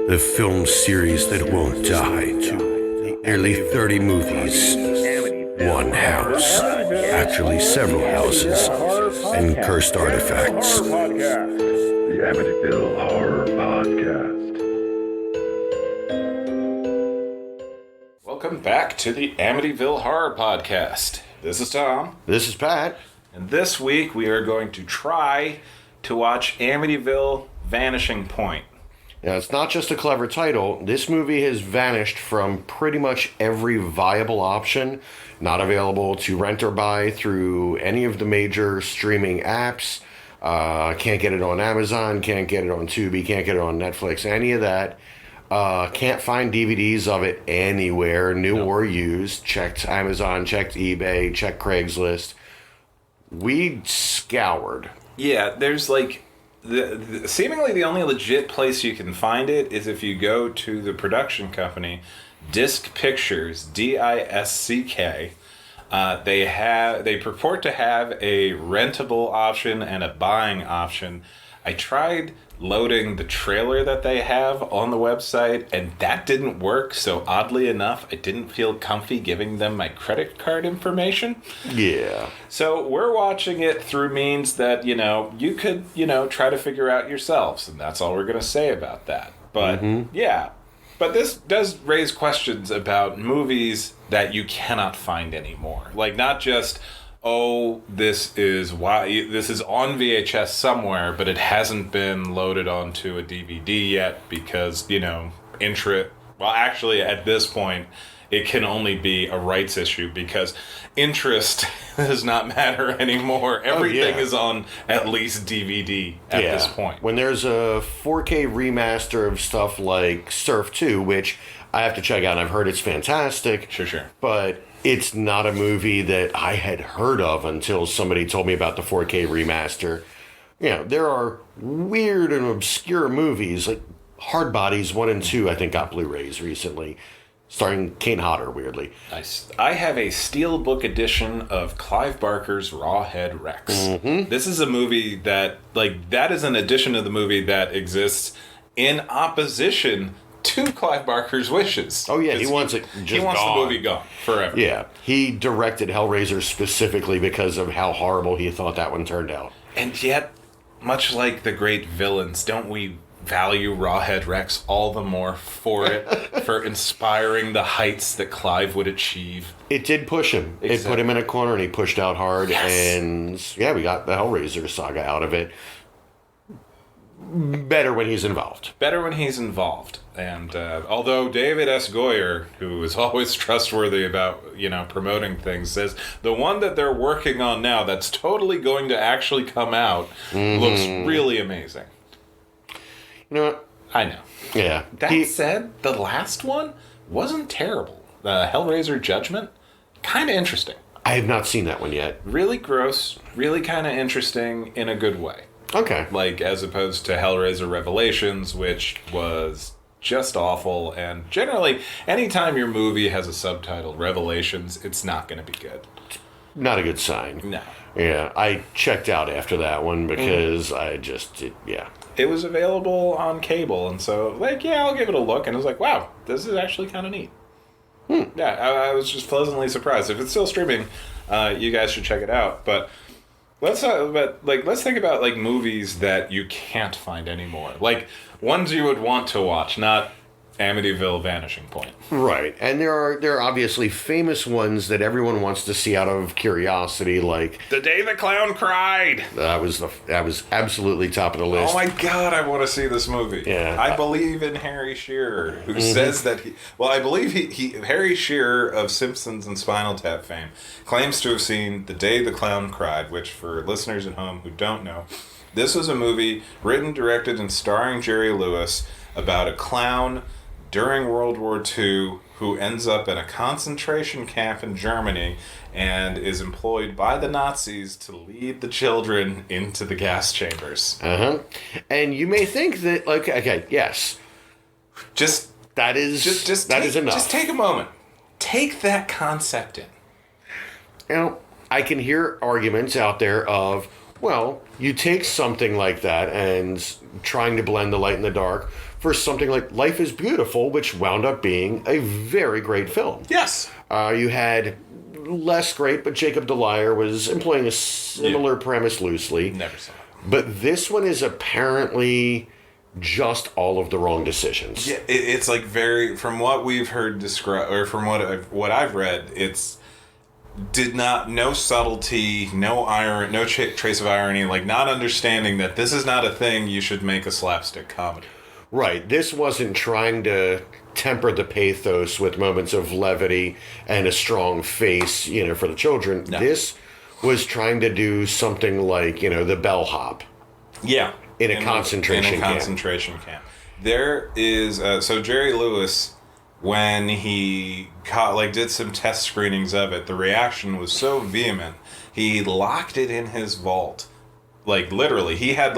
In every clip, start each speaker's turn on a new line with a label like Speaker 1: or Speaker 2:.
Speaker 1: The film series that won't die. Nearly 30 movies, one house, actually several houses, and cursed artifacts.
Speaker 2: The Amityville Horror Podcast.
Speaker 3: Welcome back to the Amityville Horror Podcast. This is Tom.
Speaker 1: This is Pat.
Speaker 3: And this week we are going to try to watch Amityville Vanishing Point.
Speaker 1: Now, it's not just a clever title. This movie has vanished from pretty much every viable option, not available to rent or buy through any of the major streaming apps. Can't get it on Amazon, can't get it on Tubi, can't get it on Netflix, any of that. Can't find DVDs of it anywhere, new or used. Checked Amazon, checked eBay, checked Craigslist. We scoured.
Speaker 3: Yeah, there's like... seemingly the only legit place you can find it is if you go to the production company, Disc Pictures, D-I-S-C-K. They purport to have a rentable option and a buying option. I tried loading the trailer that they have on the website, and that didn't work. So oddly enough, I didn't feel comfy giving them my credit card information.
Speaker 1: Yeah.
Speaker 3: So we're watching it through means that, you could, try to figure out yourselves. And that's all we're going to say about that. But yeah. But this does raise questions about movies that you cannot find anymore. Like, not just, this is on VHS somewhere, but it hasn't been loaded onto a DVD yet because, actually at this point, it can only be a rights issue because interest does not matter anymore. Everything is on at least DVD at this point.
Speaker 1: When there's a 4K remaster of stuff like Surf 2, which I have to check out, and I've heard it's fantastic.
Speaker 3: Sure.
Speaker 1: But it's not a movie that I had heard of until somebody told me about the 4K remaster. There are weird and obscure movies, like Hard Bodies 1 and 2, I think, got Blu-rays recently. Starring Kane Hodder, weirdly.
Speaker 3: Nice. I have a steelbook edition of Clive Barker's Rawhead Rex.
Speaker 1: Mm-hmm.
Speaker 3: This is a movie that is an edition of the movie that exists in opposition to Clive Barker's wishes.
Speaker 1: Oh, yeah, he wants it just
Speaker 3: He wants
Speaker 1: gone.
Speaker 3: the movie gone forever.
Speaker 1: Yeah, he directed Hellraiser specifically because of how horrible he thought that one turned out.
Speaker 3: And yet, much like the great villains, don't we value Rawhead Rex all the more for it, for inspiring the heights that Clive would achieve?
Speaker 1: It did push him.
Speaker 3: Exactly.
Speaker 1: It put him in a corner, and he pushed out hard.
Speaker 3: Yes.
Speaker 1: And yeah, we got the Hellraiser saga out of it. Better when he's involved.
Speaker 3: And although David S. Goyer, who is always trustworthy about, promoting things, says the one that they're working on now that's totally going to actually come out looks really amazing.
Speaker 1: You know what?
Speaker 3: I know.
Speaker 1: Yeah.
Speaker 3: That said, the last one wasn't terrible. Hellraiser Judgment, kind of interesting.
Speaker 1: I have not seen that one yet.
Speaker 3: Really gross, really kind of interesting in a good way.
Speaker 1: Okay.
Speaker 3: Like, as opposed to Hellraiser Revelations, which was just awful. And generally, anytime your movie has a subtitle, Revelations, it's not going to be good.
Speaker 1: Not a good sign.
Speaker 3: No.
Speaker 1: Yeah, I checked out after that one because
Speaker 3: It was available on cable, and so, I'll give it a look. And I was like, wow, this is actually kind of neat. Yeah, I was just pleasantly surprised. If it's still streaming, you guys should check it out. But let's think about movies that you can't find anymore, like ones you would want to watch, not Amityville Vanishing Point.
Speaker 1: Right, and there are obviously famous ones that everyone wants to see out of curiosity, like
Speaker 3: The Day the Clown Cried.
Speaker 1: that was absolutely top of the list.
Speaker 3: Oh my God, I want to see this movie.
Speaker 1: Yeah.
Speaker 3: I believe in Harry Shearer, who says that I believe Harry Shearer of Simpsons and Spinal Tap fame claims to have seen The Day the Clown Cried, which, for listeners at home who don't know, this was a movie written, directed, and starring Jerry Lewis about a clown during World War II who ends up in a concentration camp in Germany and is employed by the Nazis to lead the children into the gas chambers.
Speaker 1: And you may think that, yes. That is enough.
Speaker 3: Just take a moment. Take that concept in.
Speaker 1: I can hear arguments out there of, Well, you take something like that and trying to blend the light and the dark for something like Life is Beautiful, which wound up being a very great film.
Speaker 3: Yes.
Speaker 1: You had less great, but Jacob DeLisle was employing a similar premise loosely.
Speaker 3: Never saw it.
Speaker 1: But this one is apparently just all of the wrong decisions.
Speaker 3: Yeah, it's like from what we've heard described, or from what I've read, it's no subtlety, no iron, no trace of irony, like not understanding that this is not a thing you should make a slapstick comedy.
Speaker 1: Right. This wasn't trying to temper the pathos with moments of levity and a strong face, for the children. No. This was trying to do something like, the bellhop.
Speaker 3: Yeah.
Speaker 1: In a concentration
Speaker 3: camp. There is, so Jerry Lewis, when he did some test screenings of it, the reaction was so vehement, he locked it in his vault. Like, literally. He had,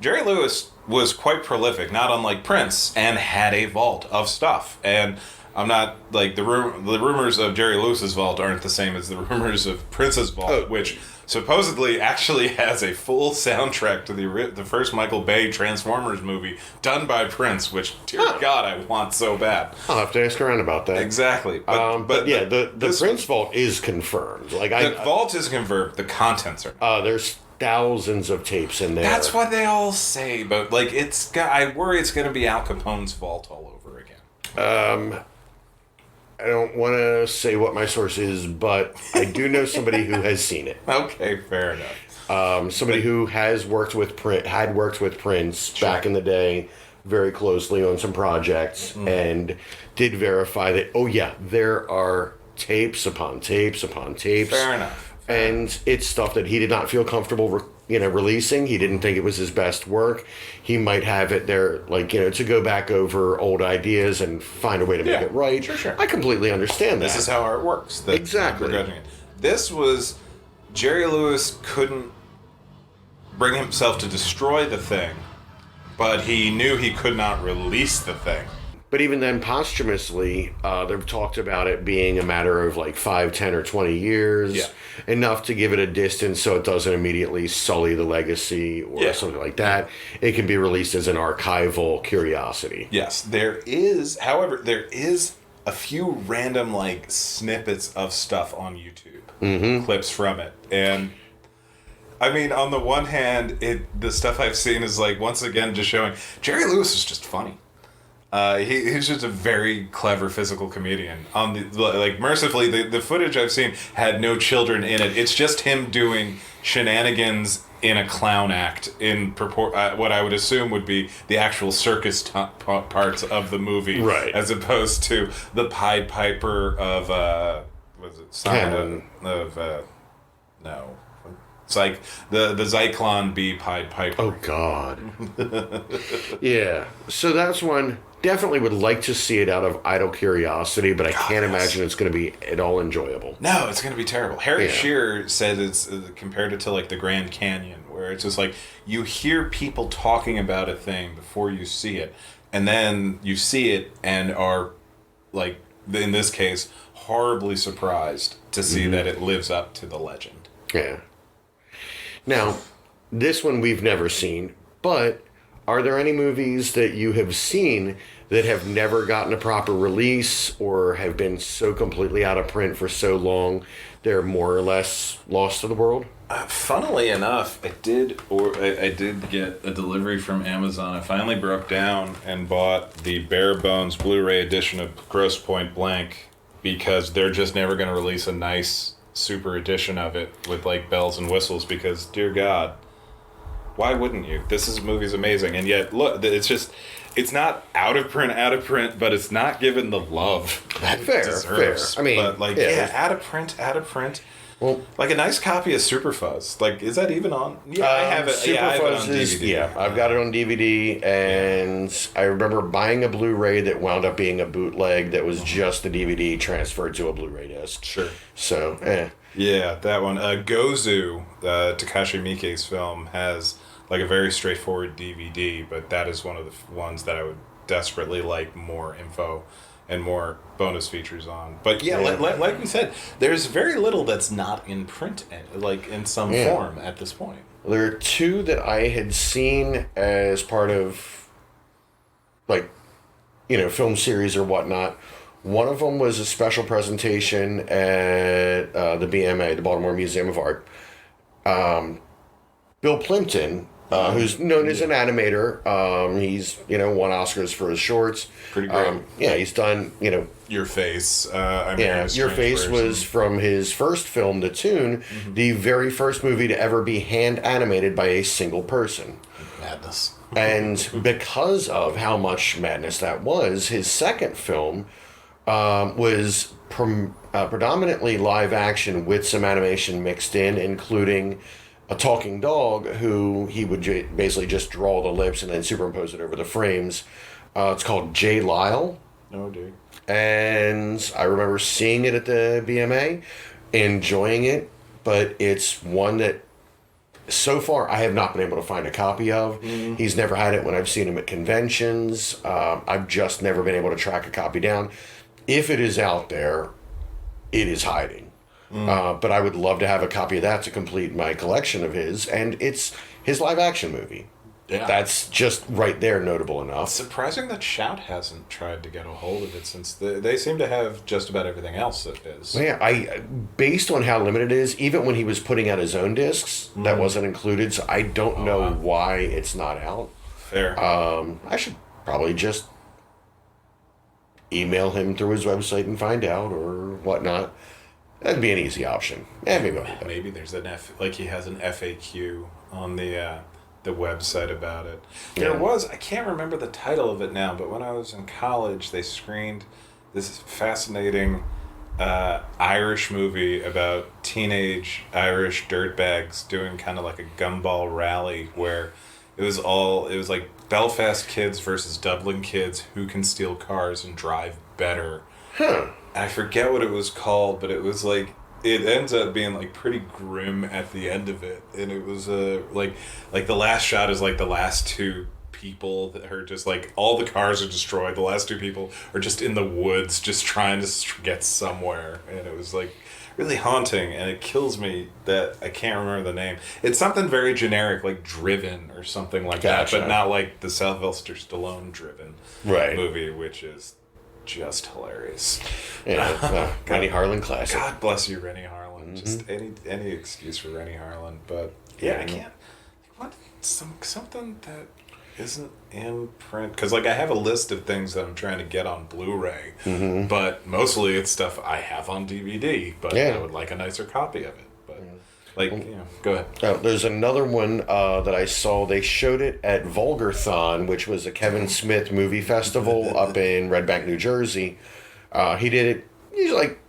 Speaker 3: Jerry Lewis was quite prolific, not unlike Prince, and had a vault of stuff. And I'm not, the rumors of Jerry Lewis's vault aren't the same as the rumors of Prince's vault, which supposedly actually has a full soundtrack to the first Michael Bay Transformers movie done by Prince, which, dear God, I want so bad.
Speaker 1: I'll have to ask around about that.
Speaker 3: Exactly.
Speaker 1: But yeah, the Prince vault is confirmed.
Speaker 3: The vault is confirmed. The contents are.
Speaker 1: There's thousands of tapes in there.
Speaker 3: That's what they all say, but I worry it's going to be Al Capone's vault all over again.
Speaker 1: I don't want to say what my source is, but I do know somebody who has seen it.
Speaker 3: Okay, fair enough.
Speaker 1: Somebody who had worked with Prince back in the day very closely on some projects and did verify that, there are tapes upon tapes upon tapes.
Speaker 3: Fair enough.
Speaker 1: And it's stuff that he did not feel comfortable, releasing. He didn't think it was his best work. He might have it there, to go back over old ideas and find a way to make it right.
Speaker 3: Sure.
Speaker 1: I completely understand that.
Speaker 3: This is how art works.
Speaker 1: Exactly.
Speaker 3: This was, Jerry Lewis couldn't bring himself to destroy the thing, but he knew he could not release the thing.
Speaker 1: But even then, posthumously, they've talked about it being a matter of 5, 10, or 20 years, enough to give it a distance so it doesn't immediately sully the legacy or something like that. It can be released as an archival curiosity.
Speaker 3: Yes, there is a few random snippets of stuff on YouTube, clips from it, and I mean, on the one hand, the stuff I've seen is once again just showing Jerry Lewis is just funny. He's just a very clever physical comedian. Mercifully, the footage I've seen had no children in it. It's just him doing shenanigans in a clown act in what I would assume would be the actual circus parts of the movie,
Speaker 1: right? As
Speaker 3: opposed to the Pied Piper of was it
Speaker 1: Canon
Speaker 3: of no. It's the Zyklon B Pied Piper.
Speaker 1: Oh, God. Yeah. So that's one. Definitely would like to see it out of idle curiosity, but I can't imagine it's going to be at all enjoyable.
Speaker 3: No, it's going to be terrible. Harry Shearer said it's compared it to the Grand Canyon, where it's just you hear people talking about a thing before you see it, and then you see it and are, in this case, horribly surprised to see that it lives up to the legend.
Speaker 1: Yeah. Now, this one we've never seen, but are there any movies that you have seen that have never gotten a proper release or have been so completely out of print for so long they're more or less lost to the world?
Speaker 3: Funnily enough, I did get a delivery from Amazon. I finally broke down and bought the bare bones Blu-ray edition of Grosse Pointe Blank because they're just never going to release a nice super edition of it with bells and whistles because, dear God, why wouldn't you? This movie's amazing, and yet look, it's not out of print, but it's not given the love that it deserves.
Speaker 1: Fair. I mean,
Speaker 3: but out of print. Well, a nice copy of Superfuzz. Is that even on? Yeah, I have it.
Speaker 1: Superfuzz
Speaker 3: I have it on DVD.
Speaker 1: I've got it on DVD, and I remember buying a Blu-ray that wound up being a bootleg that was just the DVD transferred to a Blu-ray disc.
Speaker 3: Sure.
Speaker 1: So,
Speaker 3: Yeah, that one. Gozu, Takashi Miike's film, has a very straightforward DVD, but that is one of the ones that I would desperately like more info and more bonus features on. But yeah, like we said, there's very little that's not in print, like in some form at this point.
Speaker 1: There are two that I had seen as part of, like, film series or whatnot. One of them was a special presentation at the BMA, the Baltimore Museum of Art. Bill Plimpton, who's known as an animator, he's won Oscars for his shorts.
Speaker 3: Pretty great.
Speaker 1: He's done
Speaker 3: Your Face.
Speaker 1: Your Face was from his first film, The Tune, the very first movie to ever be hand animated by a single person.
Speaker 3: Madness.
Speaker 1: And because of how much madness that was, his second film was predominantly live action with some animation mixed in, including a talking dog who he would basically just draw the lips and then superimpose it over the frames. It's called J. Lyle.
Speaker 3: Oh, dear.
Speaker 1: And I remember seeing it at the BMA, enjoying it, but it's one that so far I have not been able to find a copy of. He's never had it when I've seen him at conventions. I've just never been able to track a copy down. If it is out there, it is hiding. But I would love to have a copy of that to complete my collection of his, and it's his live action movie. Yeah. That's just right there notable enough.
Speaker 3: Surprising that Shout hasn't tried to get a hold of it, since they seem to have just about everything else that is.
Speaker 1: Well, yeah, based on how limited it is, even when he was putting out his own discs, that wasn't included, so I don't know why it's not out.
Speaker 3: Fair.
Speaker 1: I should probably just email him through his website and find out or whatnot. That'd be an easy option. Yeah,
Speaker 3: maybe there's he has an FAQ on the website about it. There was, I can't remember the title of it now, but when I was in college, they screened this fascinating Irish movie about teenage Irish dirtbags doing kind of like a gumball rally, where it was like Belfast kids versus Dublin kids who can steal cars and drive better. I forget what it was called, but it was like, it ends up being like pretty grim at the end of it, and it was like the last shot is like the last two people that are just like, all the cars are destroyed, the last two people are just in the woods just trying to get somewhere, and it was like really haunting, and it kills me that I can't remember the name. It's something very generic, like Driven or something like that, but not like the Sylvester Stallone Driven movie, which is just hilarious.
Speaker 1: Rennie Harlan classic.
Speaker 3: God bless you, Rennie Harlan. Just any excuse for Rennie Harlan, but I can't. Something that isn't in print, because like I have a list of things that I'm trying to get on Blu-ray, but mostly it's stuff I have on DVD. But I would like a nicer copy of it. But go ahead.
Speaker 1: There's another one that I saw. They showed it at Vulgarthon, which was a Kevin Smith movie festival up in Red Bank, New Jersey. He did it, he's like,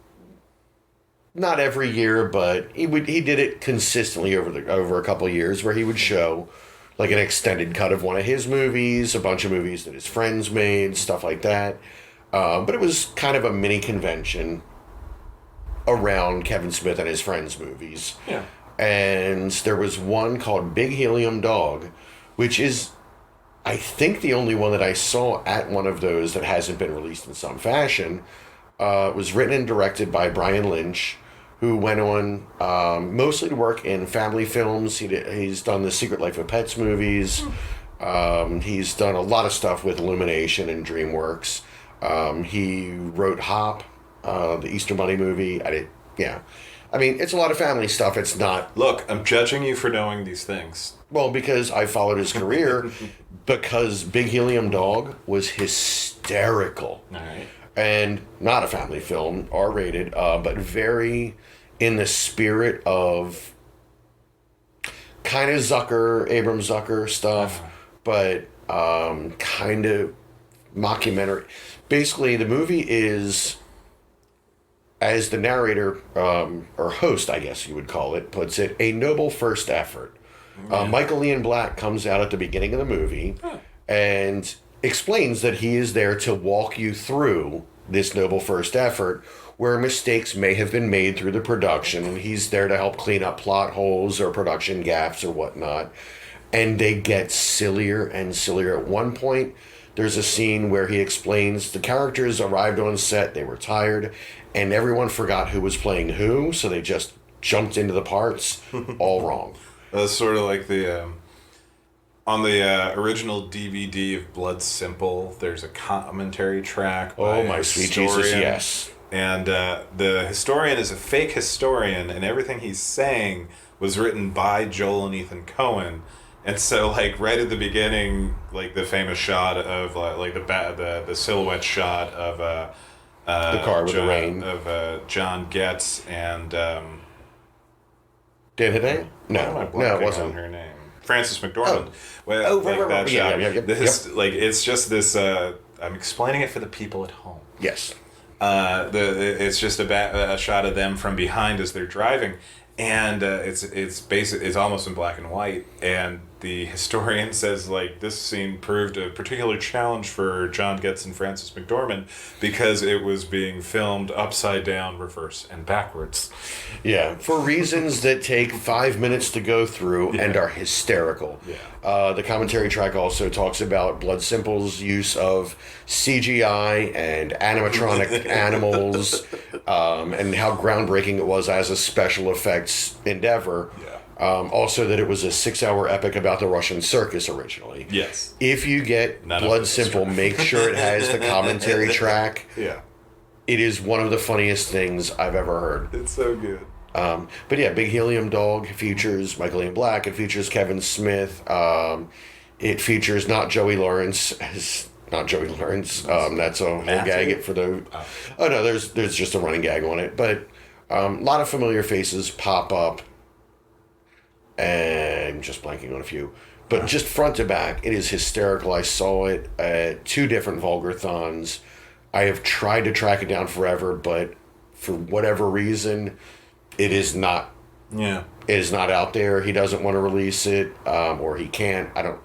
Speaker 1: not every year, but he did it consistently over a couple of years, where he would show like an extended cut of one of his movies, a bunch of movies that his friends made, stuff like that. But it was kind of a mini convention around Kevin Smith and his friends' movies.
Speaker 3: Yeah.
Speaker 1: And there was one called Big Helium Dog, which is, I think, the only one that I saw at one of those that hasn't been released in some fashion. It was written and directed by Brian Lynch, who went on mostly to work in family films. He's done the Secret Life of Pets movies. He's done a lot of stuff with Illumination and DreamWorks. He wrote Hop, the Easter Bunny movie. I mean, it's a lot of family stuff. It's not...
Speaker 3: Look, I'm judging you for knowing these things.
Speaker 1: Well, because I followed his career, because Big Helium Dog was hysterical.
Speaker 3: All right.
Speaker 1: And not a family film, R-rated, but very in the spirit of kind of Abram Zucker stuff, but kind of mockumentary. Basically, the movie is, as the narrator, or host, I guess you would call it, puts it, a noble first effort. Michael Ian Black comes out at the beginning of the movie and explains that he is there to walk you through this noble first effort where mistakes may have been made through the production, and he's there to help clean up plot holes or production gaps or whatnot. and they get sillier and sillier. At one point, there's a scene where he explains the characters arrived on set, they were tired, and everyone forgot who was playing who, so they just jumped into the parts, all wrong.
Speaker 3: That's sort of like the on the original DVD of Blood Simple. There's a commentary track. By
Speaker 1: Oh my sweet Jesus, yes.
Speaker 3: And the historian is a fake historian, and everything he's saying was written by Joel and Ethan Coen. And so, like, right at the beginning, like the famous shot of like the silhouette shot of
Speaker 1: The car with the rain
Speaker 3: of John Getz and
Speaker 1: Dan Hedaya? No, it wasn't.
Speaker 3: On her name. Frances McDormand.
Speaker 1: Oh.
Speaker 3: Well,
Speaker 1: Right.
Speaker 3: that
Speaker 1: Yeah,
Speaker 3: shot.
Speaker 1: yeah.
Speaker 3: This like it's just this. I'm explaining it for the people at home.
Speaker 1: Yes.
Speaker 3: It's just a shot of them from behind as they're driving, and it's almost in black and white. And the historian says, like, this scene proved a particular challenge for John Getz and Frances McDormand because it was being filmed upside down, reverse, and backwards.
Speaker 1: Yeah, for reasons that take 5 minutes to go through and are hysterical.
Speaker 3: Yeah.
Speaker 1: The commentary track also talks about Blood Simple's use of CGI and animatronic animals, and how groundbreaking it was as a special effects endeavor.
Speaker 3: Yeah.
Speaker 1: Also that it was a 6-hour epic about the Russian circus originally.
Speaker 3: Yes.
Speaker 1: If you get
Speaker 3: None of
Speaker 1: Blood
Speaker 3: this is
Speaker 1: Simple,
Speaker 3: true.
Speaker 1: make sure it has the commentary track.
Speaker 3: Yeah.
Speaker 1: It is one of the funniest things I've ever heard.
Speaker 3: It's so good.
Speaker 1: But yeah, Big Helium Dog features Michael Ian Black. It features Kevin Smith. It features not Joey Lawrence. That's a whole gag for the. Oh no, there's just a running gag on it. But a lot of familiar faces pop up. And I'm just blanking on a few. But just front to back, it is hysterical. I saw it at 2 different Vulgarthons. I have tried to track it down forever, but for whatever reason, it is not.
Speaker 3: Yeah.
Speaker 1: It is not out there. He doesn't want to release it, or he can't. I don't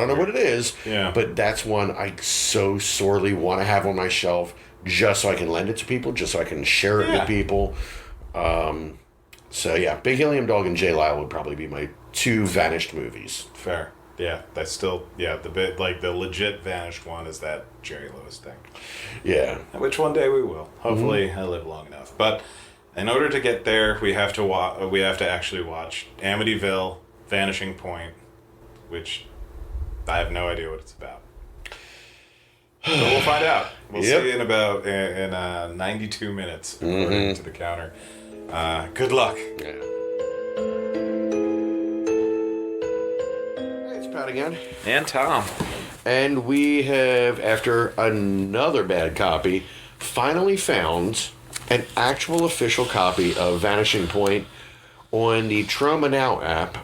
Speaker 1: know what it is.
Speaker 3: Yeah.
Speaker 1: But that's one I so sorely want to have on my shelf, just so I can lend it to people, just so I can share it with people. So yeah, Big Helium Dog and J. Lyle would probably be my 2 vanished movies.
Speaker 3: Fair. Yeah, that's still the bit like the legit vanished one is that Jerry Lewis thing.
Speaker 1: Yeah.
Speaker 3: Which one day we will. Hopefully, I live long enough. But in order to get there, we have to actually watch Amityville, Vanishing Point, which I have no idea what it's about. But we'll find out. We'll see in about 92 minutes according to the counter. Good luck.
Speaker 1: Yeah. Hey, it's Pat again.
Speaker 3: And Tom.
Speaker 1: And we have, after another bad copy, finally found an actual official copy of Vanishing Point on the Trauma Now app.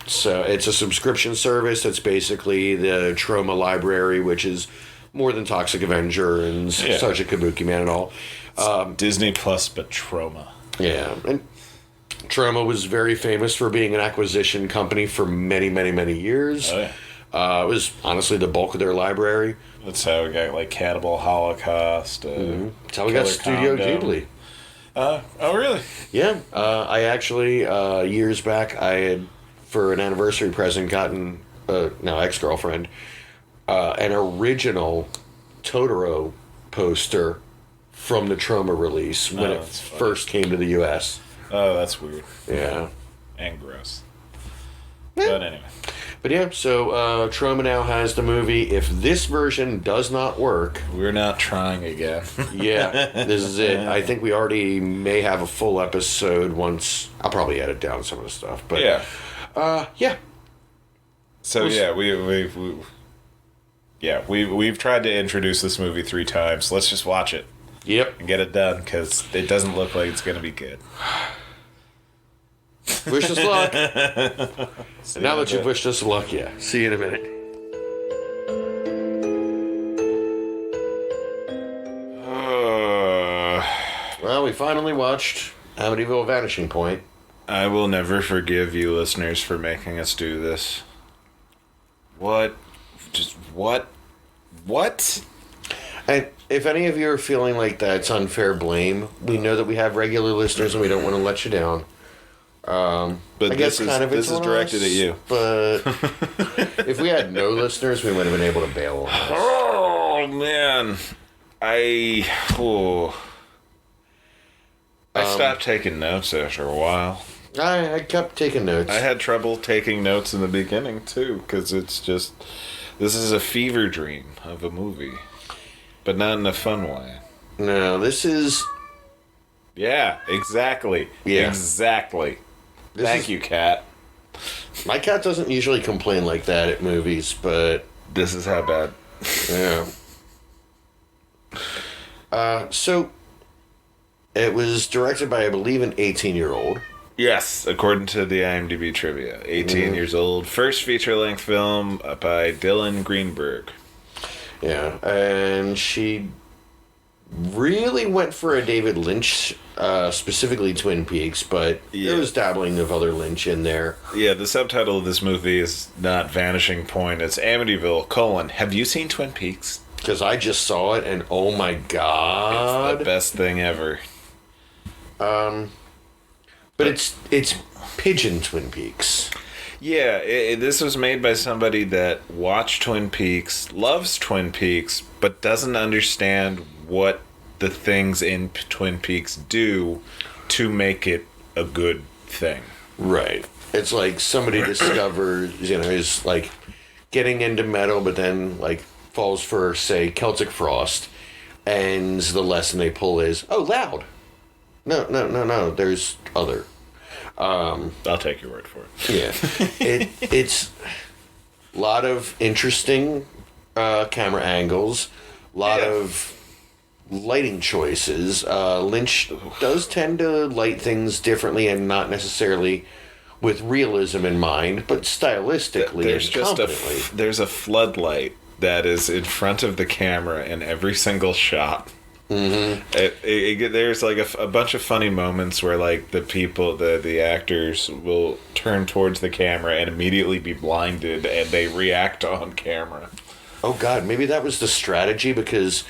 Speaker 1: So it's a subscription service that's basically the Trauma library, which is more than Toxic Avenger and Sergeant Kabuki Man and all.
Speaker 3: Disney Plus, but Trauma.
Speaker 1: Yeah, and Trauma was very famous for being an acquisition company for many, many, many years.
Speaker 3: Oh, yeah.
Speaker 1: It was honestly the bulk of their library.
Speaker 3: That's how we got like Cannibal Holocaust.
Speaker 1: That's how we got Studio Ghibli.
Speaker 3: Oh, really?
Speaker 1: Yeah, I actually years back I had, for an anniversary present, gotten now ex-girlfriend an original Totoro poster from the Trauma release when it first came to the U.S.
Speaker 3: Oh, that's weird.
Speaker 1: Yeah.
Speaker 3: And gross. But anyway.
Speaker 1: But yeah, so Trauma Now has the movie. If this version does not work...
Speaker 3: We're not trying again.
Speaker 1: Yeah, this is it. I think we already may have a full episode once... I'll probably edit down some of the stuff, but...
Speaker 3: Yeah.
Speaker 1: Yeah.
Speaker 3: So we've tried to introduce this movie 3 times. Let's just watch it.
Speaker 1: Yep.
Speaker 3: And get it done, because it doesn't look like it's going to be good.
Speaker 1: Wish us luck. Now that you've wished us luck, yeah. See you in a minute. Well, we finally watched Amityville Vanishing Point.
Speaker 3: I will never forgive you, listeners, for making us do this. What? Just what? What?
Speaker 1: And if any of you are feeling like that's unfair blame, we know that we have regular listeners and we don't want to let you down.
Speaker 3: But
Speaker 1: I guess
Speaker 3: this is directed at you.
Speaker 1: But if we had no listeners, we would have been able to bail on this.
Speaker 3: Oh man, I stopped taking notes after a while.
Speaker 1: I kept taking notes.
Speaker 3: I had trouble taking notes in the beginning too, because it's just this is a fever dream of a movie, but not in a fun way.
Speaker 1: No, this is.
Speaker 3: Yeah, exactly.
Speaker 1: Yeah.
Speaker 3: Exactly. Thank you, cat.
Speaker 1: My cat doesn't usually complain like that at movies, but
Speaker 3: This is how bad.
Speaker 1: Yeah. So it was directed by, I believe, an 18-year-old.
Speaker 3: Yes, according to the IMDb trivia. 18 years old. First feature-length film by Dylan Greenberg.
Speaker 1: Yeah, and she really went for a David Lynch, specifically Twin Peaks, but there was dabbling of other Lynch in there.
Speaker 3: Yeah, the subtitle of this movie is not Vanishing Point. It's Amityville, have you seen Twin Peaks?
Speaker 1: Because I just saw it, and oh my god.
Speaker 3: It's the best thing ever.
Speaker 1: But it's Pigeon Twin Peaks.
Speaker 3: Yeah, this was made by somebody that watched Twin Peaks, loves Twin Peaks, but doesn't understand what the things in Twin Peaks do to make it a good thing.
Speaker 1: Right. It's like somebody discovers, is like getting into metal, but then like falls for, say, Celtic Frost, and the lesson they pull is, oh, loud. No, there's other.
Speaker 3: I'll take your word for it.
Speaker 1: Yeah. It's a lot of interesting camera angles, a lot of lighting choices. Lynch does tend to light things differently and not necessarily with realism in mind, but stylistically
Speaker 3: there's
Speaker 1: and
Speaker 3: just
Speaker 1: competently.
Speaker 3: There's a floodlight that is in front of the camera in every single shot. Mm-hmm. There's like a bunch of funny moments where like the actors will turn towards the camera and immediately be blinded, and they react on camera.
Speaker 1: Oh god, maybe that was the strategy, because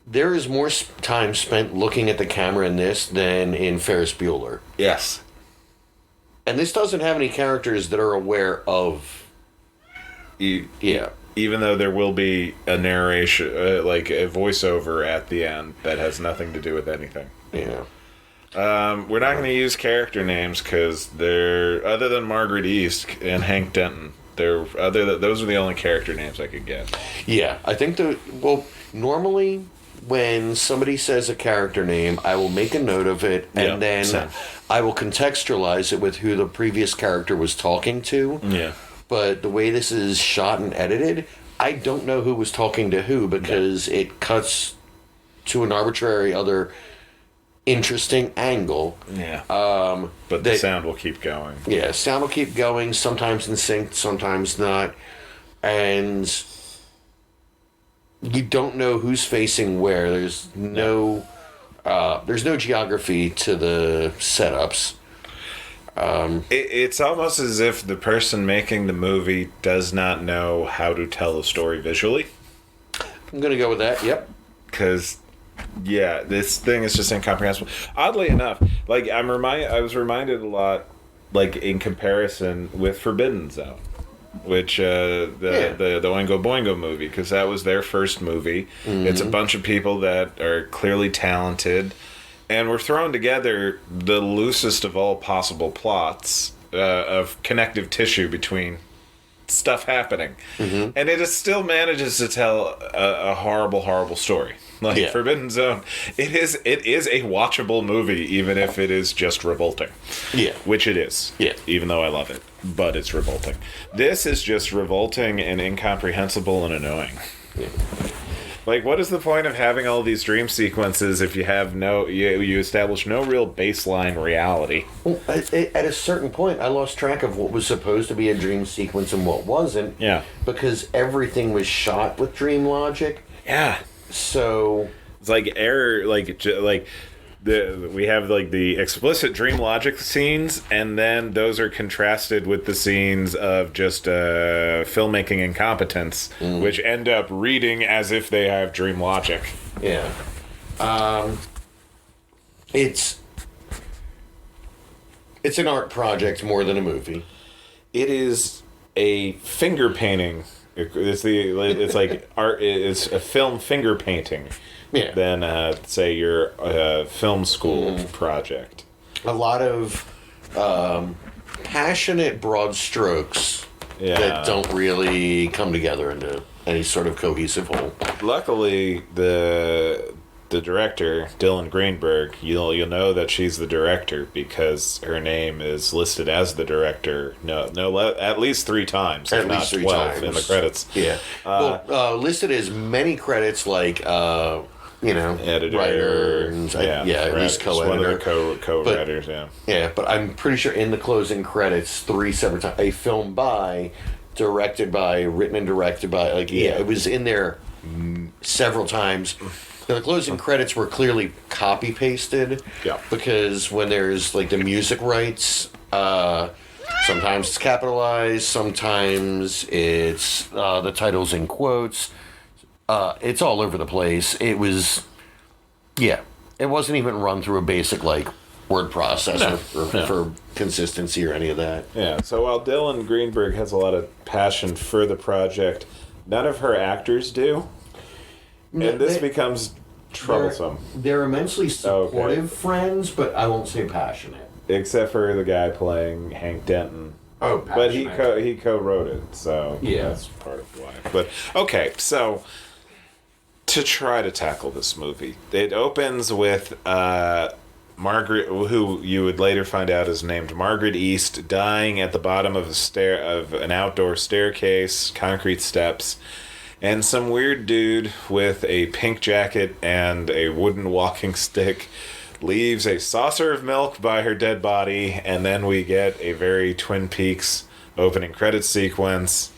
Speaker 1: there is more time spent looking at the camera in this than in Ferris Bueller.
Speaker 3: Yes.
Speaker 1: And this doesn't have any characters that are aware of. Yeah.
Speaker 3: Even though there will be a narration, like a voiceover at the end that has nothing to do with anything.
Speaker 1: Yeah.
Speaker 3: We're not going to use character names because they're, other than Margaret East and Hank Denton, those are the only character names I could get.
Speaker 1: Yeah, I think normally when somebody says a character name, I will make a note of it, and then I will contextualize it with who the previous character was talking to.
Speaker 3: Yeah.
Speaker 1: But the way this is shot and edited, I don't know who was talking to who, because it cuts to an arbitrary other interesting angle.
Speaker 3: Yeah. But the sound will keep going.
Speaker 1: Yeah, sound will keep going, sometimes in sync, sometimes not. And you don't know who's facing where. There's no geography to the setups.
Speaker 3: It's almost as if the person making the movie does not know how to tell a story visually.
Speaker 1: I'm going to go with that, yep.
Speaker 3: Because, yeah, this thing is just incomprehensible. Oddly enough, like, I was reminded a lot, like, in comparison with Forbidden Zone, which, the Oingo Boingo movie, because that was their first movie. Mm-hmm. It's a bunch of people that are clearly talented, and we're throwing together the loosest of all possible plots of connective tissue between stuff happening. Mm-hmm. And it still manages to tell a horrible, horrible story. Like Forbidden Zone, it is a watchable movie, even if it is just revolting. Yeah. Which it is. Yeah. Even though I love it. But it's revolting. This is just revolting and incomprehensible and annoying. Yeah. Like, what is the point of having all these dream sequences if you have you establish no real baseline reality?
Speaker 1: Well, at a certain point, I lost track of what was supposed to be a dream sequence and what wasn't. Yeah. Because everything was shot with dream logic.
Speaker 3: Yeah.
Speaker 1: So
Speaker 3: it's like error, we have like the explicit dream logic scenes, and then those are contrasted with the scenes of just filmmaking incompetence, which end up reading as if they have dream logic.
Speaker 1: Yeah. It's an art project more than a movie.
Speaker 3: It is a finger painting. It's like art. It's a film finger painting.
Speaker 1: Yeah.
Speaker 3: Than say your film school project.
Speaker 1: A lot of passionate broad strokes that don't really come together into any sort of cohesive whole.
Speaker 3: Luckily, the director, Dylan Greenberg, you'll know that she's the director because her name is listed as the director. At least 3 times, if not 12 in the credits.
Speaker 1: Yeah. Listed as many credits like editor,
Speaker 3: writer,
Speaker 1: at least co-editor.
Speaker 3: One of the co-writers,
Speaker 1: Yeah, but I'm pretty sure in the closing credits, 3 separate times, a film by, directed by, written and directed by, it was in there several times. The closing credits were clearly copy pasted.
Speaker 3: Yeah.
Speaker 1: Because when there's the music rights, sometimes it's capitalized, sometimes it's the title's in quotes. It's all over the place. It wasn't even run through a basic word processor for consistency or any of that.
Speaker 3: Yeah. So while Dylan Greenberg has a lot of passion for the project, none of her actors do. And this becomes troublesome.
Speaker 1: They're immensely supportive friends, but I won't say passionate.
Speaker 3: Except for the guy playing Hank Denton.
Speaker 1: Oh, passionate.
Speaker 3: But he co-wrote it, so that's part of why. But, okay, so to try to tackle this movie, it opens with Margaret, who you would later find out is named Margaret East, dying at the bottom of an outdoor staircase, concrete steps. And some weird dude with a pink jacket and a wooden walking stick leaves a saucer of milk by her dead body, and then we get a very Twin Peaks opening credits sequence,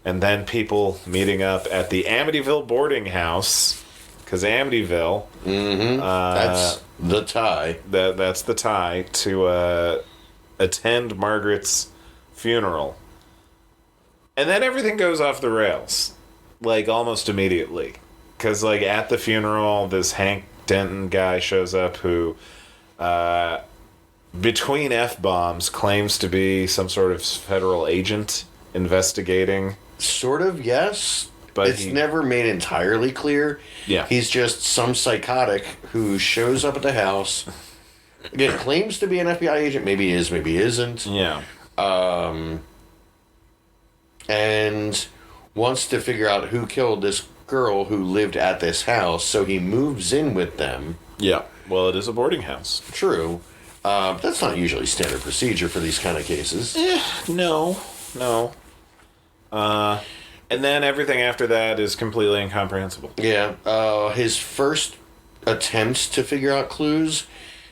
Speaker 3: and then people meeting up at the Amityville boarding house, because Amityville...
Speaker 1: that's the tie.
Speaker 3: That's the tie to attend Margaret's funeral. And then everything goes off the rails. Almost immediately. Because, at the funeral, this Hank Denton guy shows up who, between F-bombs, claims to be some sort of federal agent investigating.
Speaker 1: Sort of, yes. But it's never made entirely clear.
Speaker 3: Yeah.
Speaker 1: He's just some psychotic who shows up at the house. Again, claims to be an FBI agent. Maybe he is, maybe he isn't.
Speaker 3: Yeah.
Speaker 1: And wants to figure out who killed this girl who lived at this house, so he moves in with them.
Speaker 3: Yeah. Well, it is a boarding house.
Speaker 1: True. That's not usually standard procedure for these kind of cases.
Speaker 3: No. And then everything after that is completely incomprehensible.
Speaker 1: Yeah. His first attempt to figure out clues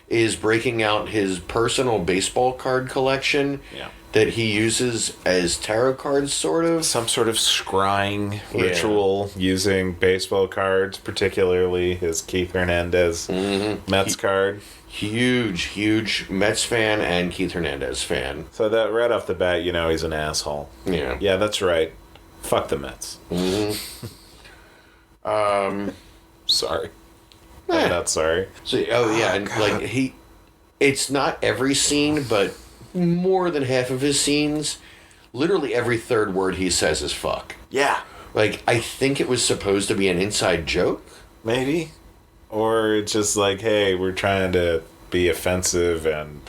Speaker 1: is breaking out his personal baseball card collection.
Speaker 3: Yeah.
Speaker 1: That he uses as tarot cards, sort of.
Speaker 3: Some sort of scrying ritual using baseball cards, particularly his Keith Hernandez Mets card.
Speaker 1: Huge Mets fan and Keith Hernandez fan.
Speaker 3: So that right off the bat, he's an asshole.
Speaker 1: Yeah.
Speaker 3: Yeah, that's right. Fuck the Mets. Sorry. I'm not sorry.
Speaker 1: So, and it's not every scene, but more than half of his scenes, literally every third word he says is fuck.
Speaker 3: Yeah.
Speaker 1: I think it was supposed to be an inside joke.
Speaker 3: Maybe. Or it's just hey, we're trying to be offensive and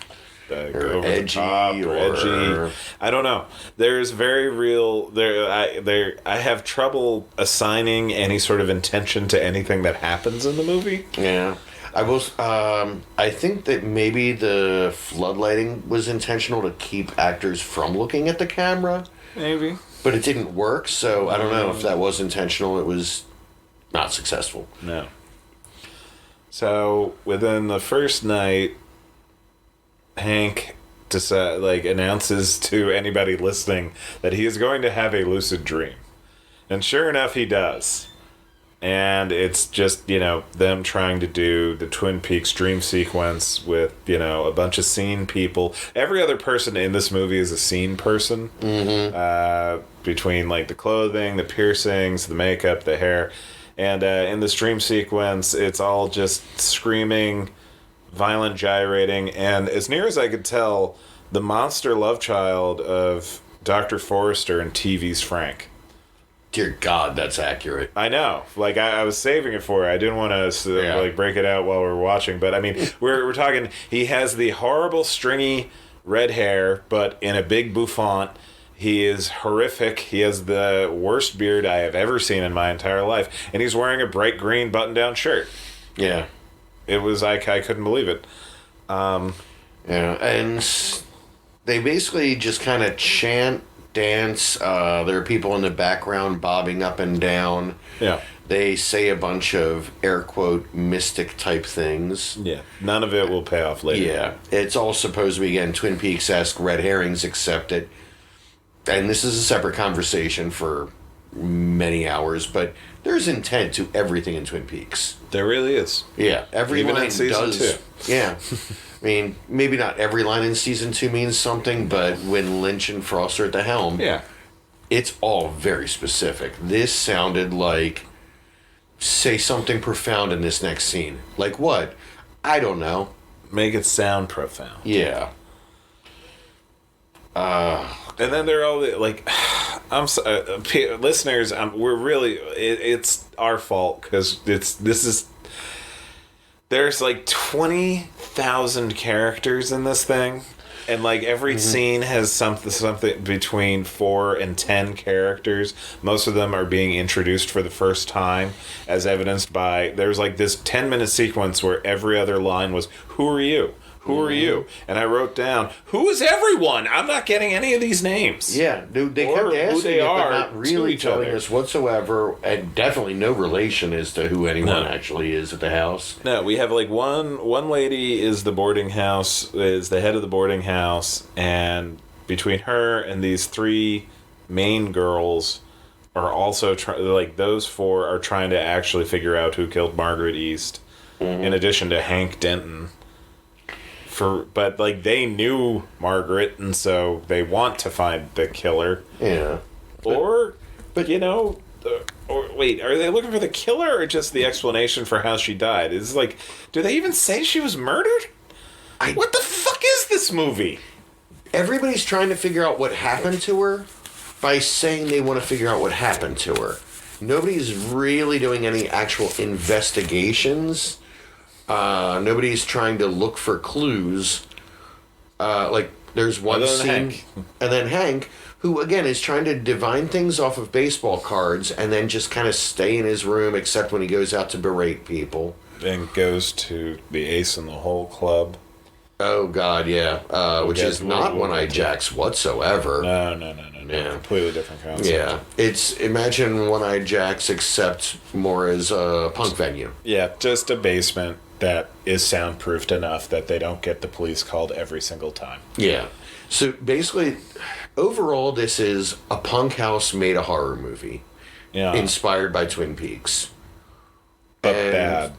Speaker 3: over edgy, the top or edgy. I don't know. There's very real... I have trouble assigning any sort of intention to anything that happens in the movie.
Speaker 1: Yeah. I think that maybe the floodlighting was intentional to keep actors from looking at the camera.
Speaker 3: Maybe.
Speaker 1: But it didn't work, so I don't know if that was intentional. It was not successful.
Speaker 3: No. So, within the first night, Hank announces to anybody listening that he is going to have a lucid dream. And sure enough, he does. And it's just, them trying to do the Twin Peaks dream sequence with, a bunch of scene people. Every other person in this movie is a scene person. Mm-hmm. Between, the clothing, the piercings, the makeup, the hair. And in this dream sequence, it's all just screaming violent gyrating, and as near as I could tell, the monster love child of Dr. Forrester and TV's Frank.
Speaker 1: Dear God, that's accurate.
Speaker 3: I know. Like, I was saving it for it. I didn't want to like break it out while we were watching, but I mean, we're talking. He has the horrible stringy red hair, but in a big bouffant. He is horrific. He has the worst beard I have ever seen in my entire life, and he's wearing a bright green button-down shirt.
Speaker 1: Yeah,
Speaker 3: it was I couldn't believe it.
Speaker 1: Yeah, and they basically just kind of chant, dance. There are people in the background bobbing up and down.
Speaker 3: Yeah.
Speaker 1: They say a bunch of air quote mystic type things.
Speaker 3: Yeah. None of it will pay off later.
Speaker 1: Yeah. It's all supposed to be, again, Twin Peaks-esque red herrings, except it. And this is a separate conversation for many hours, but there's intent to everything in Twin Peaks.
Speaker 3: There really is.
Speaker 1: Yeah. Every
Speaker 3: Even
Speaker 1: line
Speaker 3: in season 2.
Speaker 1: Yeah. I mean, maybe not every line in season 2 means something, but when Lynch and Frost are at the helm,
Speaker 3: yeah,
Speaker 1: it's all very specific. This sounded like, say something profound in this next scene. Like what? I don't know.
Speaker 3: Make it sound profound.
Speaker 1: Yeah.
Speaker 3: And then they're all like, listeners, we're really, it's our fault because there's like 20,000 characters in this thing, and like every scene has something between 4 and 10 characters. Most of them are being introduced for the first time, as evidenced by there's like this 10-minute sequence where every other line was, "Who are you? Who are you?" And I wrote down, "Who is everyone? I'm not getting any of these names."
Speaker 1: Yeah, dude, they kept asking it, but not really telling us whatsoever, and definitely no relation as to who anyone actually is at the house.
Speaker 3: No, we have like one lady is the head of the boarding house, and between her and these 3 main girls are also like those 4 are trying to actually figure out who killed Margaret East, in addition to Hank Denton. But like they knew Margaret, and so they want to find the killer.
Speaker 1: Yeah.
Speaker 3: But you know, wait, are they looking for the killer or just the explanation for how she died? It's like, do they even say she was murdered? What the fuck is this movie?
Speaker 1: Everybody's trying to figure out what happened to her by saying they want to figure out what happened to her. Nobody's really doing any actual investigations. Nobody's trying to look for clues. Like, there's one scene... And then Hank, who, again, is trying to divine things off of baseball cards and then just kind of stay in his room except when he goes out to berate people.
Speaker 3: And goes to the Ace in the Hole Club.
Speaker 1: Oh, God, yeah. Which is not One-Eyed Jacks whatsoever.
Speaker 3: No.
Speaker 1: Yeah.
Speaker 3: Completely different concept.
Speaker 1: Yeah. It's, imagine One-Eyed Jacks except more as a punk venue.
Speaker 3: Yeah, just a basement that is soundproofed enough that they don't get the police called every single time.
Speaker 1: Yeah. So basically, overall, this is a punk house made a horror movie.
Speaker 3: Yeah.
Speaker 1: Inspired by Twin Peaks.
Speaker 3: But bad.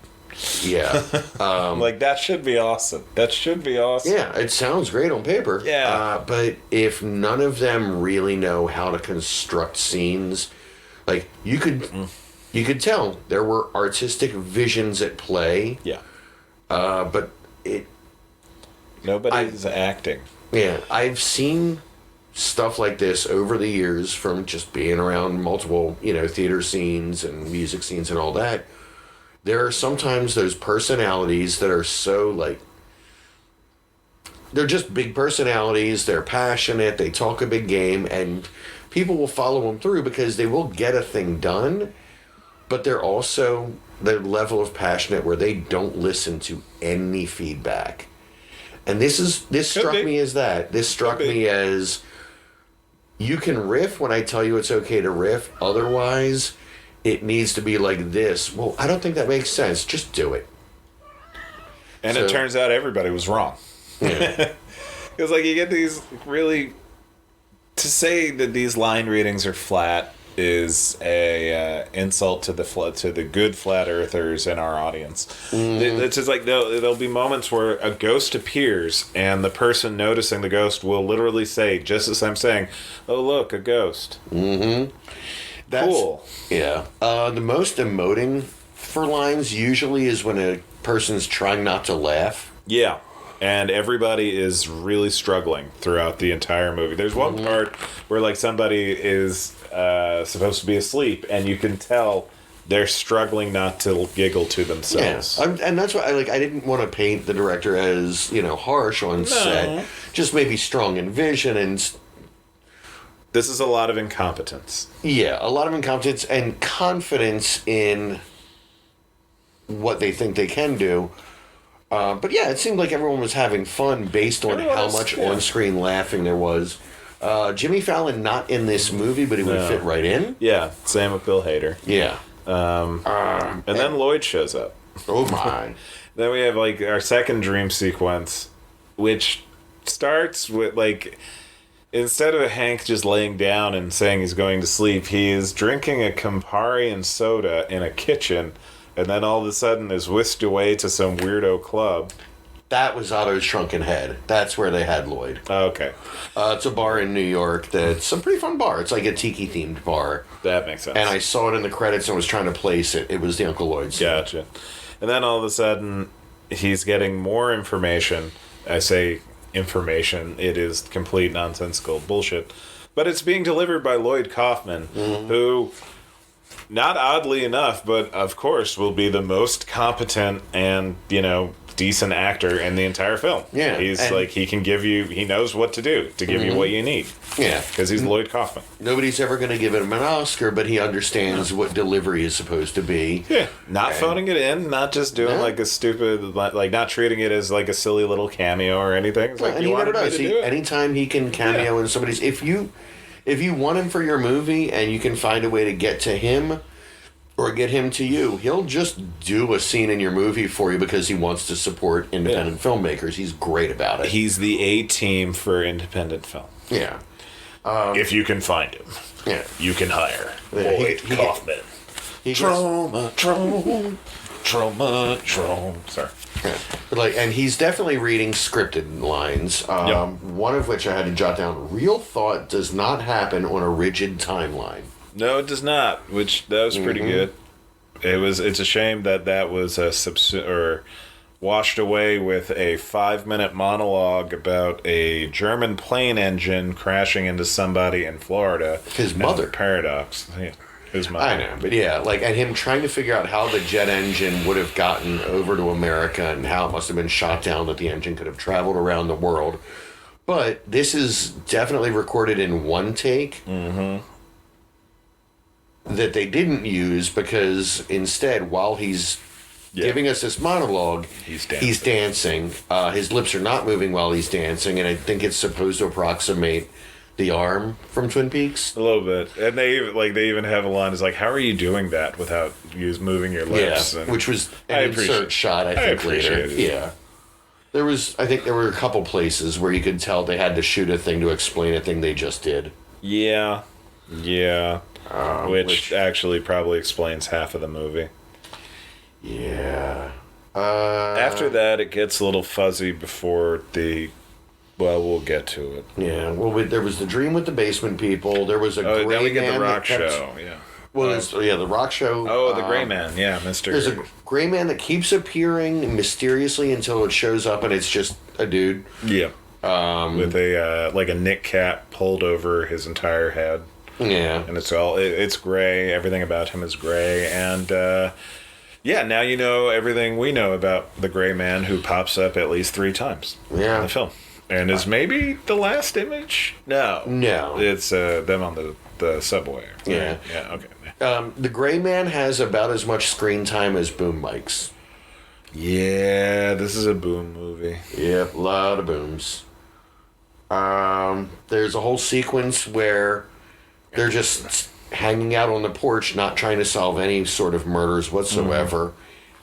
Speaker 1: Yeah.
Speaker 3: Like, that should be awesome.
Speaker 1: Yeah, it sounds great on paper.
Speaker 3: Yeah.
Speaker 1: But if none of them really know how to construct scenes, like, you could tell there were artistic visions at play.
Speaker 3: Yeah.
Speaker 1: But
Speaker 3: nobody's acting.
Speaker 1: Yeah, I've seen stuff like this over the years from just being around multiple, theater scenes and music scenes and all that. There are sometimes those personalities that are so, like, they're just big personalities, they're passionate, they talk a big game, and people will follow them through because they will get a thing done, but they're also the level of passionate where they don't listen to any feedback. And this struck me as that. This struck me as, you can riff when I tell you it's okay to riff, otherwise it needs to be like this. Well, I don't think that makes sense. Just do it.
Speaker 3: And it turns out everybody was wrong.
Speaker 1: Yeah.
Speaker 3: Because, like, you get these really... To say that these line readings are flat is a insult to the good flat earthers in our audience. Mm-hmm. It's just like there'll be moments where a ghost appears and the person noticing the ghost will literally say, just as I'm saying, "Oh, look, a ghost."
Speaker 1: Mm-hmm. That's
Speaker 3: cool.
Speaker 1: Yeah. The most emoting for lines usually is when a person's trying not to laugh.
Speaker 3: Yeah. And everybody is really struggling throughout the entire movie. There's one part where, like, somebody is supposed to be asleep, and you can tell they're struggling not to giggle to themselves.
Speaker 1: Yeah, and that's why I didn't want to paint the director as harsh on set. Just maybe strong in vision and.
Speaker 3: This is a lot of incompetence.
Speaker 1: Yeah, a lot of incompetence and confidence in what they think they can do. But yeah, it seemed like everyone was having fun based on how much on-screen laughing there was. Jimmy Fallon not in this movie, but he would fit right in.
Speaker 3: Yeah, same with Bill Hader.
Speaker 1: Yeah.
Speaker 3: And then Lloyd shows up.
Speaker 1: Oh my.
Speaker 3: Then we have like our second dream sequence, which starts with like, instead of Hank just laying down and saying he's going to sleep, he is drinking a Campari and soda in a kitchen, and then all of a sudden is whisked away to some weirdo club.
Speaker 1: That was Otto's Shrunken Head. That's where they had Lloyd.
Speaker 3: Oh, okay.
Speaker 1: It's a bar in New York that's a pretty fun bar. It's like a tiki-themed bar.
Speaker 3: That makes sense.
Speaker 1: And I saw it in the credits and was trying to place it. It was the Uncle Lloyd's.
Speaker 3: Gotcha. And then all of a sudden, he's getting more information. I say information. It is complete nonsensical bullshit. But it's being delivered by Lloyd Kaufman, who, not oddly enough, but of course, will be the most competent and, decent actor in the entire film.
Speaker 1: Yeah.
Speaker 3: He's like, he knows what to do to give you what you need.
Speaker 1: Yeah.
Speaker 3: Because he's Lloyd Kaufman.
Speaker 1: Nobody's ever going to give him an Oscar, but he understands what delivery is supposed to be.
Speaker 3: Yeah. Not phoning it in, not just doing like a stupid, like not treating it as like a silly little cameo or anything. It's like,
Speaker 1: And
Speaker 3: you
Speaker 1: he never
Speaker 3: wanted me
Speaker 1: does.
Speaker 3: to do it?
Speaker 1: Anytime he can cameo in somebody's... If you want him for your movie and you can find a way to get to him or get him to you, he'll just do a scene in your movie for you because he wants to support independent filmmakers. He's great about it.
Speaker 3: He's the A-team for independent film.
Speaker 1: Yeah.
Speaker 3: If you can find him.
Speaker 1: Yeah.
Speaker 3: You can hire
Speaker 1: Yeah,
Speaker 3: Lloyd Kaufman.
Speaker 1: He gets-
Speaker 3: Trauma. Sorry.
Speaker 1: Yeah. But and he's definitely reading scripted lines. One of which I had to jot down. Real thought does not happen on a rigid timeline.
Speaker 3: No, it does not. Which that was pretty good. It's a shame that was washed away with a 5-minute monologue about a German plane engine crashing into somebody in Florida.
Speaker 1: His mother.
Speaker 3: Paradox. Yeah. His mother.
Speaker 1: I know, but yeah, and him trying to figure out how the jet engine would have gotten over to America and how it must have been shot down that the engine could have traveled around the world. But this is definitely recorded in one take. Mm-hmm. That they didn't use because instead, while he's giving us this monologue, he's dancing. His lips are not moving while he's dancing, and I think it's supposed to approximate the arm from Twin Peaks.
Speaker 3: A little bit. And they even have a line is like, how are you doing that without moving your lips?
Speaker 1: Yeah,
Speaker 3: and
Speaker 1: which was an insert shot, I think, later.
Speaker 3: It.
Speaker 1: Yeah. I think there were a couple places where you could tell they had to shoot a thing to explain a thing they just did.
Speaker 3: Yeah. Yeah. Which actually probably explains half of the movie.
Speaker 1: Yeah.
Speaker 3: After that, it gets a little fuzzy before we'll get to it.
Speaker 1: Yeah. Well, there was the dream with the basement people. There was a gray
Speaker 3: then we get
Speaker 1: man
Speaker 3: the rock
Speaker 1: that kept,
Speaker 3: show. Yeah.
Speaker 1: Well, the rock show.
Speaker 3: Oh, the gray man. Yeah, Mr.
Speaker 1: There's a gray man that keeps appearing mysteriously until it shows up, and it's just a dude.
Speaker 3: Yeah. With a like a Nick cap pulled over his entire head.
Speaker 1: Yeah.
Speaker 3: And it's gray. Everything about him is gray. And, now you know everything we know about the gray man who pops up at least 3 times in the film. And is maybe the last image? No. It's them on the subway.
Speaker 1: Yeah.
Speaker 3: Yeah, okay.
Speaker 1: The gray man has about as much screen time as Boom Mics.
Speaker 3: Yeah, this is a Boom movie.
Speaker 1: Yep, a lot of booms. There's a whole sequence where they're just hanging out on the porch, not trying to solve any sort of murders whatsoever.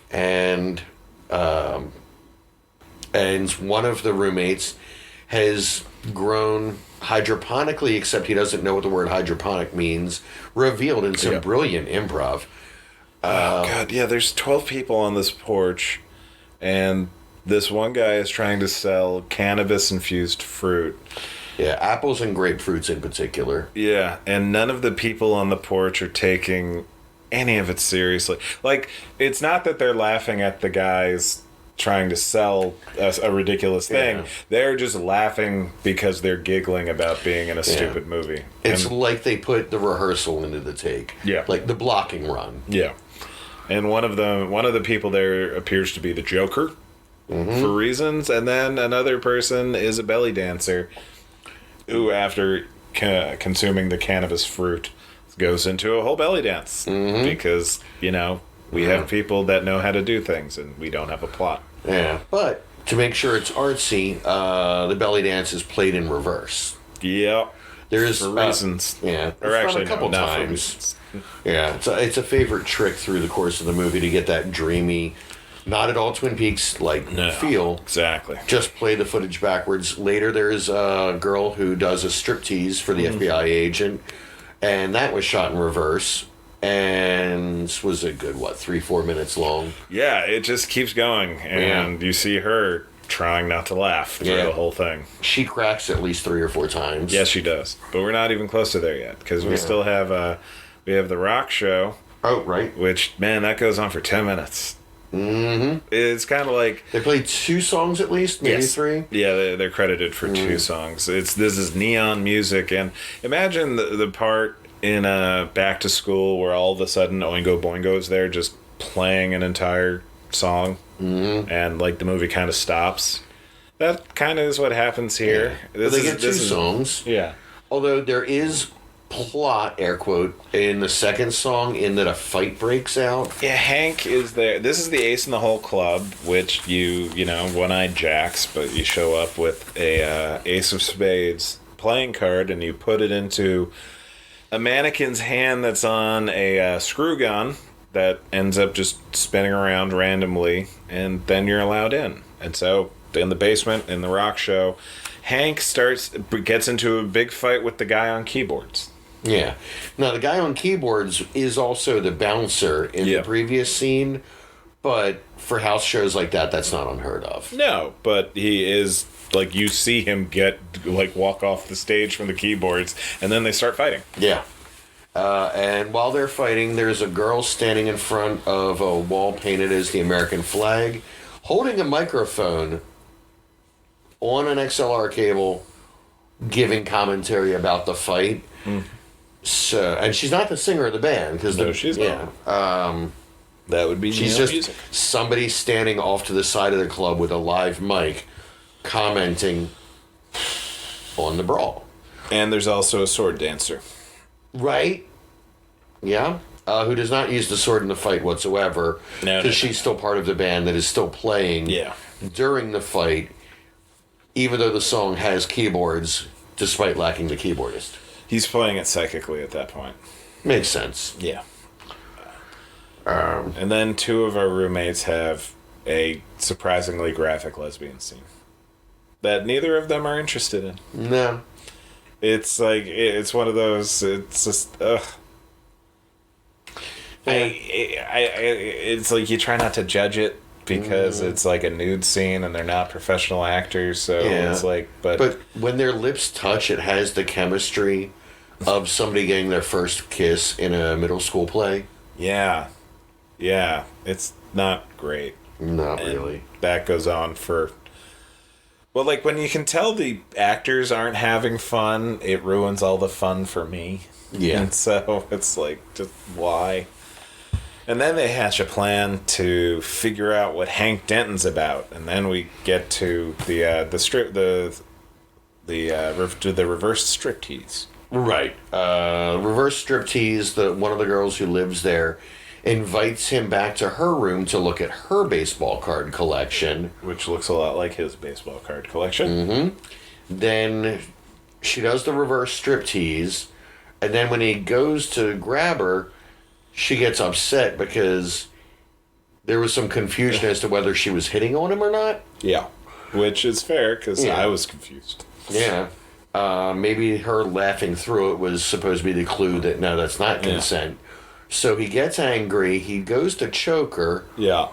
Speaker 1: And one of the roommates has grown hydroponically, except he doesn't know what the word hydroponic means, revealed in some brilliant improv.
Speaker 3: Oh, God, yeah, there's 12 people on this porch, and this one guy is trying to sell cannabis-infused fruit.
Speaker 1: Yeah, apples and grapefruits in particular.
Speaker 3: Yeah, and none of the people on the porch are taking any of it seriously. Like, it's not that they're laughing at the guy's trying to sell a ridiculous thing.
Speaker 1: Yeah.
Speaker 3: They're just laughing because they're giggling about being in a stupid movie.
Speaker 1: It's like they put the rehearsal into the take.
Speaker 3: Yeah.
Speaker 1: Like the blocking run.
Speaker 3: Yeah. And one of the people there appears to be the Joker for reasons, and then another person is a belly dancer who, after consuming the cannabis fruit, goes into a whole belly dance because, we have people that know how to do things and we don't have a plot.
Speaker 1: Yeah. But to make sure it's artsy, the belly dance is played in reverse.
Speaker 3: Yeah.
Speaker 1: There's
Speaker 3: for reasons.
Speaker 1: Yeah.
Speaker 3: Or actually,
Speaker 1: a couple
Speaker 3: not for
Speaker 1: times.
Speaker 3: reasons.
Speaker 1: Yeah, it's a favorite trick through the course of the movie to get that dreamy, not at all Twin Peaks feel.
Speaker 3: Exactly.
Speaker 1: Just play the footage backwards. Later, there's a girl who does a striptease for the FBI agent, and that was shot in reverse, and was a good 3-4 minutes long.
Speaker 3: Yeah, it just keeps going, and you see her trying not to laugh through the whole thing.
Speaker 1: She cracks at least 3 or 4 times.
Speaker 3: Yes, she does, but we're not even close to there yet because we still have we have the rock show.
Speaker 1: Oh, right.
Speaker 3: Which, man, that goes on for 10 minutes. Mm-hmm. It's kind of like...
Speaker 1: They played 2 songs at least, maybe 3?
Speaker 3: Yeah, they're credited for 2 songs. This is neon music, and imagine the part in Back to School where all of a sudden Oingo Boingo is there just playing an entire song, and the movie kind of stops. That kind of is what happens here.
Speaker 1: Yeah. They get 2 songs.
Speaker 3: Yeah.
Speaker 1: Although there is plot, air quote, in the second song in that a fight breaks out.
Speaker 3: Yeah, Hank is there. This is the Ace in the Hole Club, which one-eyed jacks, but you show up with a Ace of Spades playing card, and you put it into a mannequin's hand that's on a screw gun that ends up just spinning around randomly, and then you're allowed in. And so, in the basement, in the rock show, Hank gets into a big fight with the guy on keyboards.
Speaker 1: Yeah. Now, the guy on keyboards is also the bouncer in the previous scene, but for house shows like that, that's not unheard of.
Speaker 3: No, but he is, you see him walk off the stage from the keyboards, and then they start fighting.
Speaker 1: Yeah. And while they're fighting, there's a girl standing in front of a wall painted as the American flag, holding a microphone on an XLR cable, giving commentary about the fight. So, and she's not the singer of the band because
Speaker 3: she's not. That would be
Speaker 1: she's just
Speaker 3: music.
Speaker 1: Somebody standing off to the side of the club with a live mic, commenting on the brawl.
Speaker 3: And there's also a sword dancer,
Speaker 1: right? Yeah. Who does not use the sword in the fight whatsoever, because she's still part of the band that is still playing during the fight, even though the song has keyboards, despite lacking the keyboardist.
Speaker 3: He's playing it psychically at that point.
Speaker 1: Makes sense.
Speaker 3: Yeah. And then 2 of our roommates have a surprisingly graphic lesbian scene that neither of them are interested in.
Speaker 1: No.
Speaker 3: It's it's one of those, it's just, ugh. It's you try not to judge it because it's a nude scene and they're not professional actors, so it's but
Speaker 1: when their lips touch, it has the chemistry of somebody getting their first kiss in a middle school play.
Speaker 3: Yeah, it's not great.
Speaker 1: Not really.
Speaker 3: That goes on for... Well, when you can tell the actors aren't having fun, it ruins all the fun for me.
Speaker 1: Yeah.
Speaker 3: And so it's just why? And then they hatch a plan to figure out what Hank Denton's about, and then we get to the reverse striptease.
Speaker 1: Right. Reverse striptease. One of the girls who lives there invites him back to her room to look at her baseball card collection,
Speaker 3: which looks a lot like his baseball card collection.
Speaker 1: Mm-hmm. Then she does the reverse striptease, and then when he goes to grab her, she gets upset because there was some confusion as to whether she was hitting on him or not.
Speaker 3: Yeah, which is fair because I was confused.
Speaker 1: Yeah. Maybe her laughing through it was supposed to be the clue that no, that's not consent. So he gets angry, he goes to choke her.
Speaker 3: Yeah.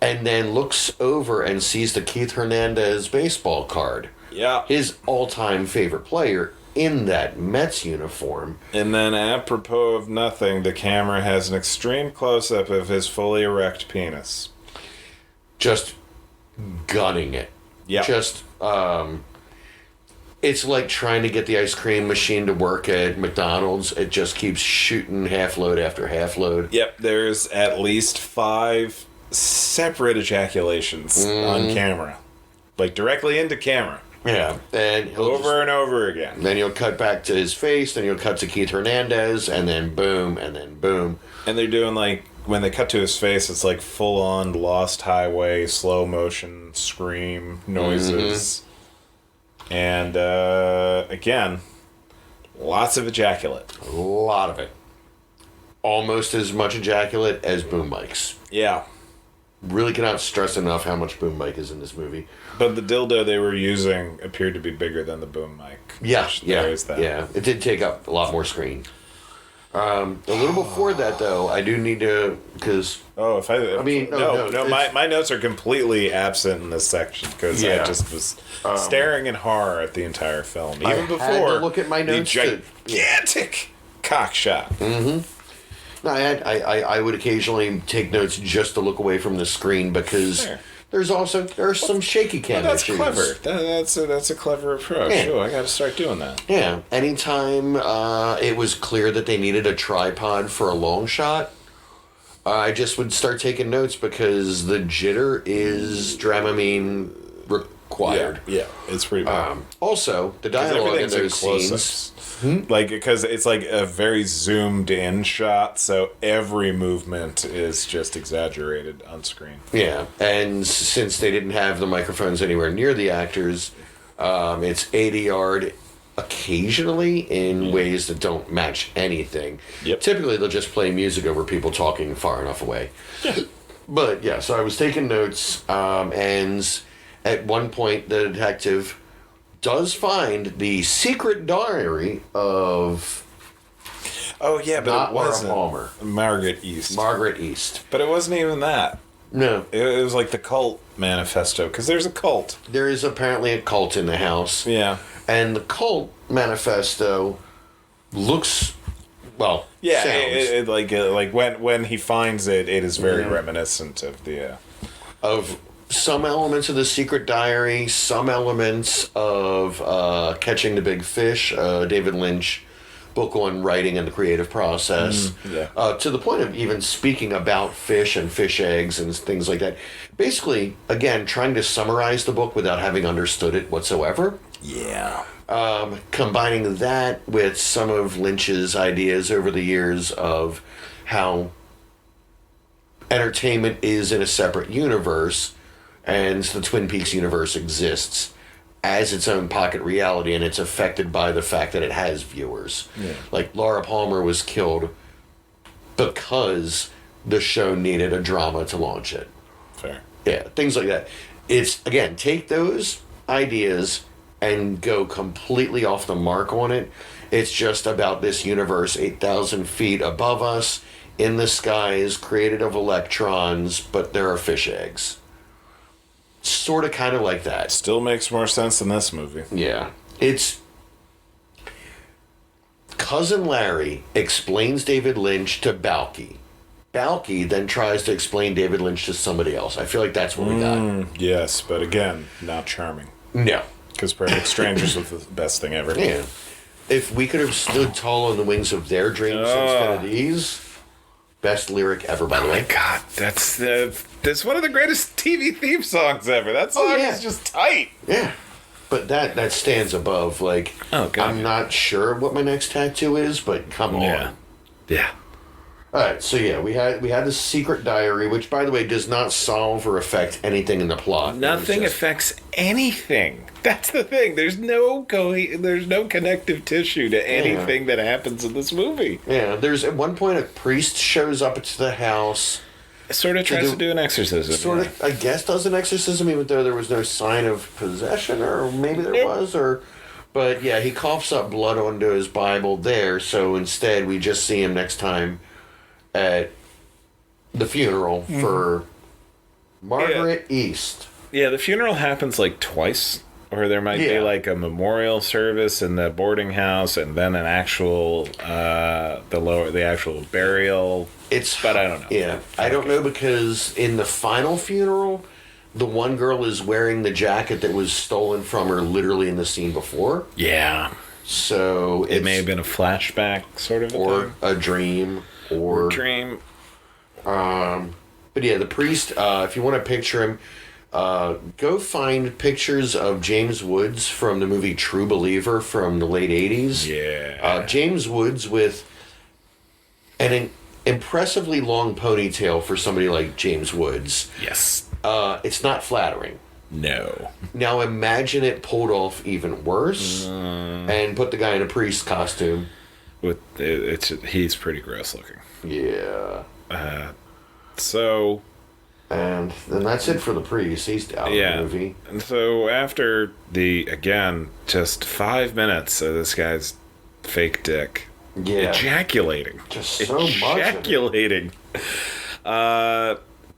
Speaker 1: And then looks over and sees the Keith Hernandez baseball card.
Speaker 3: Yeah.
Speaker 1: His all-time favorite player in that Mets uniform.
Speaker 3: And then, apropos of nothing, the camera has an extreme close-up of his fully erect penis.
Speaker 1: Just gunning it.
Speaker 3: Yeah.
Speaker 1: Just, it's like trying to get the ice cream machine to work at McDonald's. It just keeps shooting half load after half load.
Speaker 3: Yep, there's at least 5 separate ejaculations on camera. Like, directly into camera.
Speaker 1: Yeah. And
Speaker 3: Over and over again.
Speaker 1: Then you'll cut back to his face, then you'll cut to Keith Hernandez, and then boom, and then boom.
Speaker 3: And they're doing, like, when they cut to his face, it's like full-on Lost Highway, slow motion, scream noises. And, again, lots of ejaculate.
Speaker 1: A lot of it. Almost as much ejaculate as boom mics.
Speaker 3: Yeah.
Speaker 1: Really cannot stress enough how much boom mic is in this movie.
Speaker 3: But the dildo they were using appeared to be bigger than the boom mic.
Speaker 1: Yeah,
Speaker 3: There is that.
Speaker 1: yeah. It did take up a lot more screen. A little before that, though, I do need to, because...
Speaker 3: Oh,
Speaker 1: No,
Speaker 3: my notes are completely absent in this section because I just was staring in horror at the entire film. Even before
Speaker 1: had to look at my notes
Speaker 3: the gigantic cock shot.
Speaker 1: No, I would occasionally take notes just to look away from the screen because there are some shaky cam
Speaker 3: That's
Speaker 1: issues.
Speaker 3: clever. That's a clever approach.
Speaker 1: Yeah.
Speaker 3: Oh, I got to start doing that.
Speaker 1: Yeah. Anytime it was clear that they needed a tripod for a long shot, I just would start taking notes because the jitter is Dramamine required.
Speaker 3: Yeah, it's pretty bad.
Speaker 1: Also, the dialogue in those scenes...
Speaker 3: Like, because it's like a very zoomed in shot, so every movement is just exaggerated on screen.
Speaker 1: Yeah, and since they didn't have the microphones anywhere near the actors, it's ADR'd occasionally in ways that don't match anything.
Speaker 3: Yep.
Speaker 1: Typically, they'll just play music over people talking far enough away. But yeah, so I was taking notes, and at one point, the detective does find the secret diary of
Speaker 3: Oh yeah, but
Speaker 1: not
Speaker 3: it
Speaker 1: Laura
Speaker 3: wasn't
Speaker 1: Palmer.
Speaker 3: Margaret East.
Speaker 1: Margaret East.
Speaker 3: But it wasn't even that.
Speaker 1: No.
Speaker 3: It was like the Cult Manifesto, because there's a cult.
Speaker 1: There is apparently a cult in the house.
Speaker 3: Yeah.
Speaker 1: And the Cult Manifesto looks, well,
Speaker 3: Yeah,
Speaker 1: sounds
Speaker 3: like when he finds it, it is very reminiscent of the...
Speaker 1: of some elements of the secret diary, some elements of Catching the Big Fish, David Lynch book on writing and the creative process, to the point of even speaking about fish and fish eggs and things like that. Basically, again, trying to summarize the book without having understood it whatsoever.
Speaker 3: Yeah.
Speaker 1: Combining that with some of Lynch's ideas over the years of how entertainment is in a separate universe, and the Twin Peaks universe exists as its own pocket reality, and it's affected by the fact that it has viewers.
Speaker 3: Yeah.
Speaker 1: Like, Laura Palmer was killed because the show needed a drama to launch it.
Speaker 3: Fair.
Speaker 1: Yeah, things like that. It's, again, take those ideas and go completely off the mark on it. It's just about this universe 8,000 feet above us, in the skies, created of electrons, but there are fish eggs. Sort of kind of like that.
Speaker 3: Still makes more sense than this movie.
Speaker 1: Yeah. It's... Cousin Larry explains David Lynch to Balky. Balky then tries to explain David Lynch to somebody else. I feel like that's what we got.
Speaker 3: Yes, but again, not charming.
Speaker 1: No.
Speaker 3: Because Perfect Strangers was the best thing ever.
Speaker 1: Yeah. If we could have stood tall on the wings of their dreams instead of these... Best lyric ever, by the way.
Speaker 3: God, that's one of the greatest TV theme songs ever. That song is just tight.
Speaker 1: Yeah. But that stands above, like, I'm not sure what my next tattoo is, but come on.
Speaker 3: Yeah.
Speaker 1: Alright, so yeah, we had the secret diary, which, by the way, does not solve or affect anything in the plot.
Speaker 3: Nothing affects anything. That's the thing. There's no connective tissue to anything that happens in this movie.
Speaker 1: Yeah, there's at one point a priest shows up to the house.
Speaker 3: Sort of tries to do an exorcism.
Speaker 1: Sort of, I guess, does an exorcism, even though there was no sign of possession, or maybe there was, but yeah, he coughs up blood onto his Bible there, so instead we just see him next time at the funeral for Margaret East.
Speaker 3: Yeah, the funeral happens like twice. Or there might be like a memorial service in the boarding house, and then an actual the actual burial.
Speaker 1: But
Speaker 3: I don't know.
Speaker 1: Yeah, I don't know, because in the final funeral, the one girl is wearing the jacket that was stolen from her literally in the scene before.
Speaker 3: Yeah.
Speaker 1: So
Speaker 3: It may have been a flashback sort of
Speaker 1: or a dream or
Speaker 3: dream.
Speaker 1: But yeah, the priest, if you want to picture him, go find pictures of James Woods from the movie True Believer from the late 80s.
Speaker 3: Yeah.
Speaker 1: James Woods with an impressively long ponytail for somebody like James Woods.
Speaker 3: Yes.
Speaker 1: It's not flattering.
Speaker 3: No.
Speaker 1: Now imagine it pulled off even worse and put the guy in a priest costume.
Speaker 3: He's pretty gross looking.
Speaker 1: Yeah.
Speaker 3: So...
Speaker 1: And then that's it for the priest. He's out of the movie.
Speaker 3: And so after just 5 minutes of this guy's fake dick ejaculating.
Speaker 1: Just so much.
Speaker 3: Ejaculating.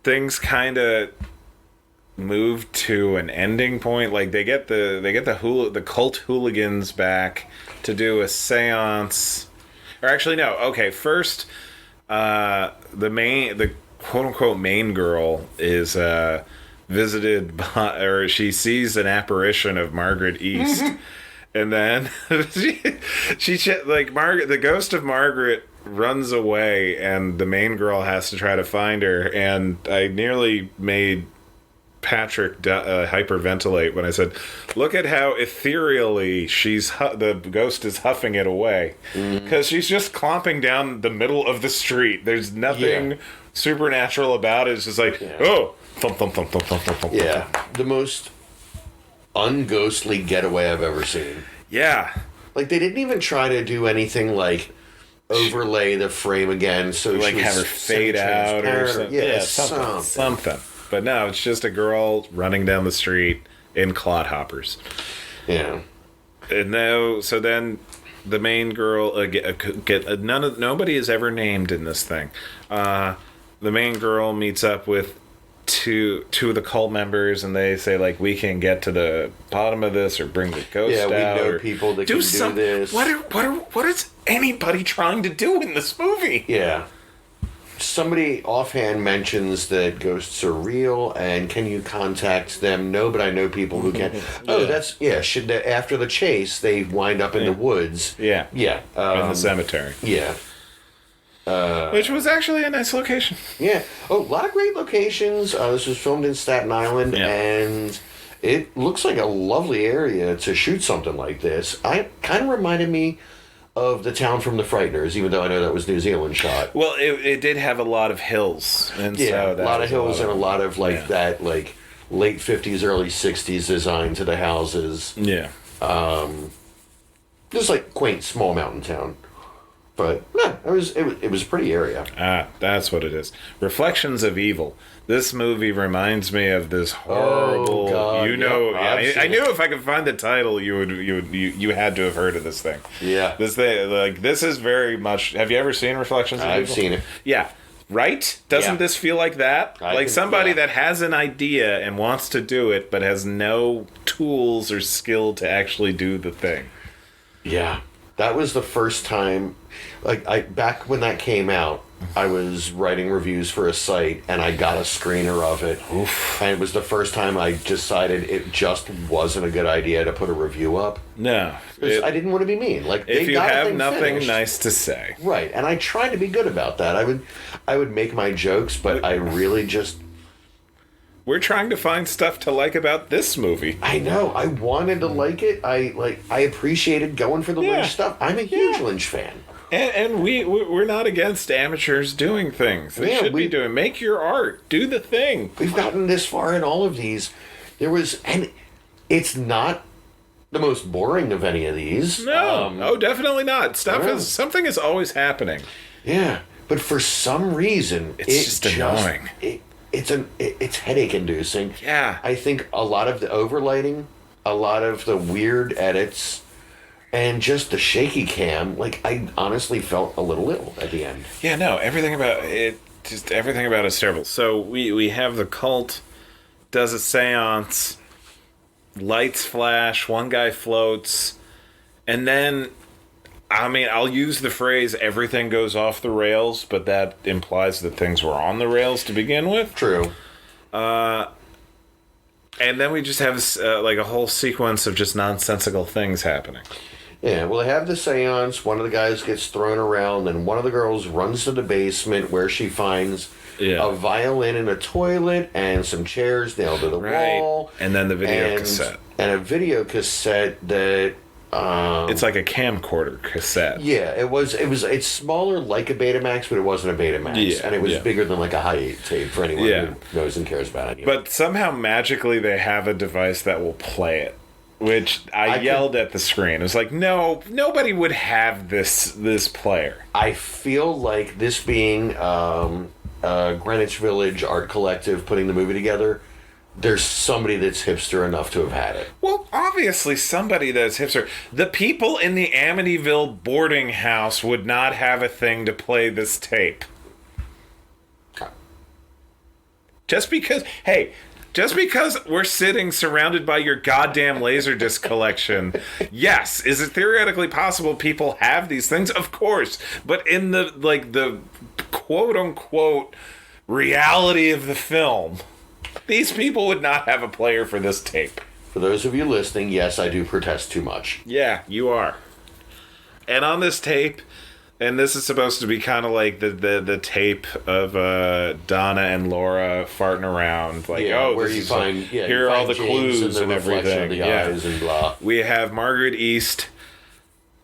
Speaker 3: Things kind of move to an ending point. Like they get the cult hooligans back to do a seance. Or actually no. Okay, first the quote unquote main girl is visited by, or she sees an apparition of Margaret East. And then the ghost of Margaret runs away, and the main girl has to try to find her. And I nearly made Patrick hyperventilate when I said, "Look at how ethereally the ghost is huffing it away, because she's just clomping down the middle of the street. There's nothing supernatural about it. It's just like oh, thump thump thump thump thump thump thump."
Speaker 1: Yeah, the most unghostly getaway I've ever seen.
Speaker 3: Yeah.
Speaker 1: Like, they didn't even try to do anything like overlay the frame again, so
Speaker 3: like
Speaker 1: she was
Speaker 3: have her fade out or something.
Speaker 1: Yeah,
Speaker 3: something. But no, it's just a girl running down the street in clodhoppers.
Speaker 1: Yeah.
Speaker 3: And so then the main girl nobody is ever named in this thing. The main girl meets up with two of the cult members, and they say, like, we can get to the bottom of this or bring the ghost out.
Speaker 1: Yeah, we know people that can do this.
Speaker 3: What is anybody trying to do in this movie?
Speaker 1: Yeah. Somebody offhand mentions that ghosts are real, and can you contact them? No, but I know people who can. Oh, after the chase, they wind up in the woods.
Speaker 3: Yeah.
Speaker 1: Yeah.
Speaker 3: In the cemetery.
Speaker 1: Yeah.
Speaker 3: Which was actually a nice location.
Speaker 1: Yeah. Oh, a lot of great locations. This was filmed in Staten Island, and it looks like a lovely area to shoot something like this. It kind of reminded me of the town from The Frighteners, even though I know that was New Zealand shot.
Speaker 3: Well, it did have a lot of hills. And
Speaker 1: a lot of hills and a lot of, that, like, late 50s, early 60s design to the houses.
Speaker 3: Yeah.
Speaker 1: Just like quaint, small mountain town. But no, it was a pretty area.
Speaker 3: Ah, that's what it is. Reflections of Evil. This movie reminds me of this horrible.
Speaker 1: Oh, God,
Speaker 3: I knew if I could find the title, you had to have heard of this thing.
Speaker 1: Yeah,
Speaker 3: this is very much. Have you ever seen Reflections of Evil?
Speaker 1: I've seen it.
Speaker 3: Yeah, right. Doesn't this feel like that? Somebody that has an idea and wants to do it, but has no tools or skill to actually do the thing.
Speaker 1: Yeah. That was the first time, back when that came out, I was writing reviews for a site, and I got a screener of it. Oof. And it was the first time I decided it just wasn't a good idea to put a review up.
Speaker 3: No.
Speaker 1: I didn't want to be mean.
Speaker 3: If you have nothing nice to say.
Speaker 1: Right, and I tried to be good about that. I would make my jokes, but I really just...
Speaker 3: We're trying to find stuff to like about this movie.
Speaker 1: I know. I wanted to like it. I appreciated going for the Lynch stuff. I'm a huge Lynch fan.
Speaker 3: And we're not against amateurs doing things. They should be doing. Make your art. Do the thing.
Speaker 1: We've gotten this far in all of these. And it's not the most boring of any of these.
Speaker 3: No, definitely not. Something is always happening.
Speaker 1: Yeah, but for some reason,
Speaker 3: it's just annoying.
Speaker 1: It's headache inducing.
Speaker 3: Yeah.
Speaker 1: I think a lot of the overlighting, a lot of the weird edits, and just the shaky cam, I honestly felt a little ill at the end.
Speaker 3: Yeah, no, everything about it is terrible. So we have the cult does a seance, lights flash, one guy floats, and then I'll use the phrase everything goes off the rails, but that implies that things were on the rails to begin with.
Speaker 1: True.
Speaker 3: And then we just have like a whole sequence of just nonsensical things happening.
Speaker 1: Yeah, well, they have the seance. One of the guys gets thrown around, and one of the girls runs to the basement where she finds a violin in a toilet and some chairs nailed to the wall.
Speaker 3: And then the video cassette.
Speaker 1: And a video cassette that...
Speaker 3: it's like a camcorder cassette.
Speaker 1: Yeah, it's smaller like a Betamax, but it wasn't a Betamax.
Speaker 3: Yeah,
Speaker 1: and it was bigger than like a high tape for anyone who knows and cares about it.
Speaker 3: But somehow magically they have a device that will play it. Which I yelled at the screen. It was like, no, nobody would have this player.
Speaker 1: I feel like this being Greenwich Village Art Collective putting the movie together, there's somebody that's hipster enough to have had it.
Speaker 3: Well, obviously somebody that's hipster. The people in the Amityville boarding house would not have a thing to play this tape. Just because we're sitting surrounded by your goddamn Laserdisc collection, yes, is it theoretically possible people have these things? Of course. But in the quote-unquote reality of the film, these people would not have a player for this tape.
Speaker 1: For those of you listening, yes, I do protest too much.
Speaker 3: Yeah, you are. And on this tape... And this is supposed to be kind of like the tape of Donna and Laura farting around, like,
Speaker 1: where you find
Speaker 3: here are all the clues and everything.
Speaker 1: Of the eyes and blah.
Speaker 3: We have Margaret East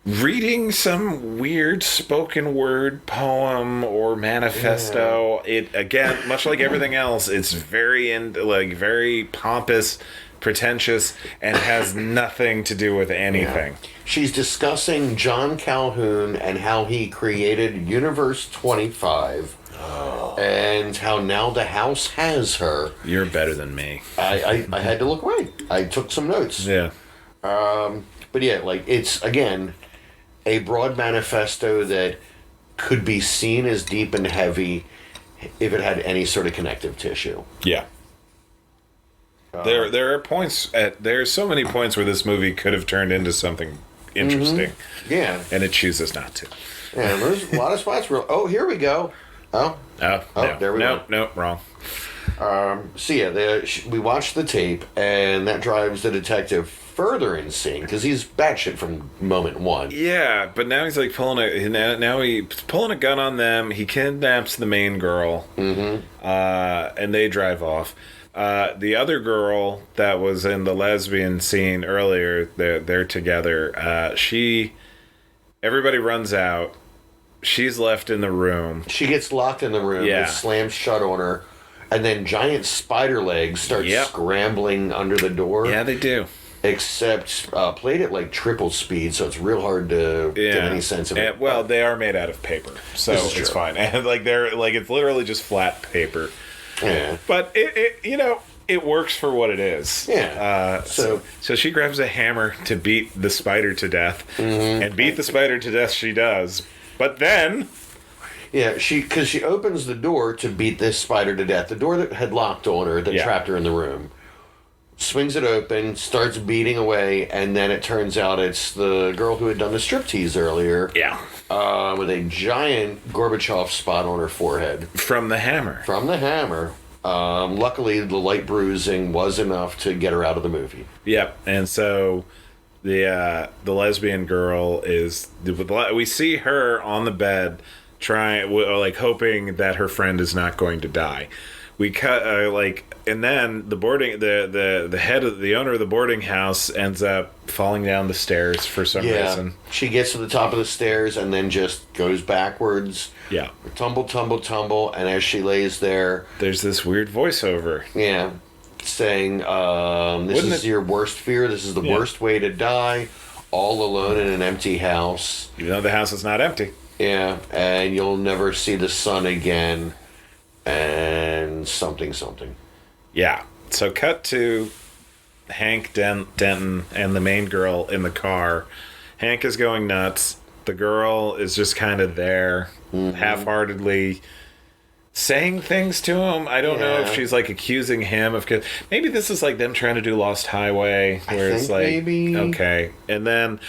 Speaker 3: reading some weird spoken word poem or manifesto. It again, much like everything else, it's very pompous, pretentious, and has nothing to do with anything.
Speaker 1: Yeah. She's discussing John Calhoun and how he created Universe 25 and how now the house has her.
Speaker 3: You're better than me.
Speaker 1: I had to look away. I took some notes.
Speaker 3: Yeah.
Speaker 1: But yeah, like, it's, again, a broad manifesto that could be seen as deep and heavy if it had any sort of connective tissue.
Speaker 3: Yeah. There are points there's so many points where this movie could have turned into something interesting.
Speaker 1: Mm-hmm. Yeah.
Speaker 3: And it chooses not to.
Speaker 1: Yeah, there's a lot of spots where, here we go. No. There we go.
Speaker 3: No, wrong.
Speaker 1: So yeah, we watched the tape, and that drives the detective further insane because he's batshit from moment one.
Speaker 3: Yeah, but now he's like pulling a gun on them. He kidnaps the main girl, and they drive off. The other girl that was in the lesbian scene earlier, they're together. Everybody runs out. She's left in the room.
Speaker 1: She gets locked in the room.
Speaker 3: Yeah.
Speaker 1: It slams shut on her. And then giant spider legs start scrambling under the door.
Speaker 3: Yeah, they do.
Speaker 1: Except played at like triple speed, so it's real hard to get any sense of it.
Speaker 3: And, well, they are made out of paper, so it's fine. And it's literally just flat paper.
Speaker 1: Yeah.
Speaker 3: But it works for what it is.
Speaker 1: Yeah.
Speaker 3: So she grabs a hammer to beat the spider to death, and beat the spider to death she does. But then...
Speaker 1: Yeah, because she opens the door to beat this spider to death. The door that had locked on her, that trapped her in the room. Swings it open, starts beating away, and then it turns out it's the girl who had done the striptease earlier.
Speaker 3: Yeah.
Speaker 1: With a giant Gorbachev spot on her forehead.
Speaker 3: From the hammer.
Speaker 1: Luckily, the light bruising was enough to get her out of the movie.
Speaker 3: Yep, and so the lesbian girl is... We see her on the bed, hoping that her friend is not going to die. We cut and then the owner of the boarding house ends up falling down the stairs for some reason.
Speaker 1: She gets to the top of the stairs and then just goes backwards.
Speaker 3: Yeah.
Speaker 1: Tumble, and as she lays there,
Speaker 3: there's this weird voiceover.
Speaker 1: Yeah. Saying, this is your worst fear, this is the worst way to die, all alone in an empty house.
Speaker 3: Even though the house is not empty.
Speaker 1: Yeah, and you'll never see the sun again. And something.
Speaker 3: Yeah. So cut to Hank Denton and the main girl in the car. Hank is going nuts. The girl is just kind of there, half-heartedly saying things to him. I don't know if she's like accusing him of... Maybe this is like them trying to do Lost Highway, where it's like...
Speaker 1: Maybe.
Speaker 3: Okay. And then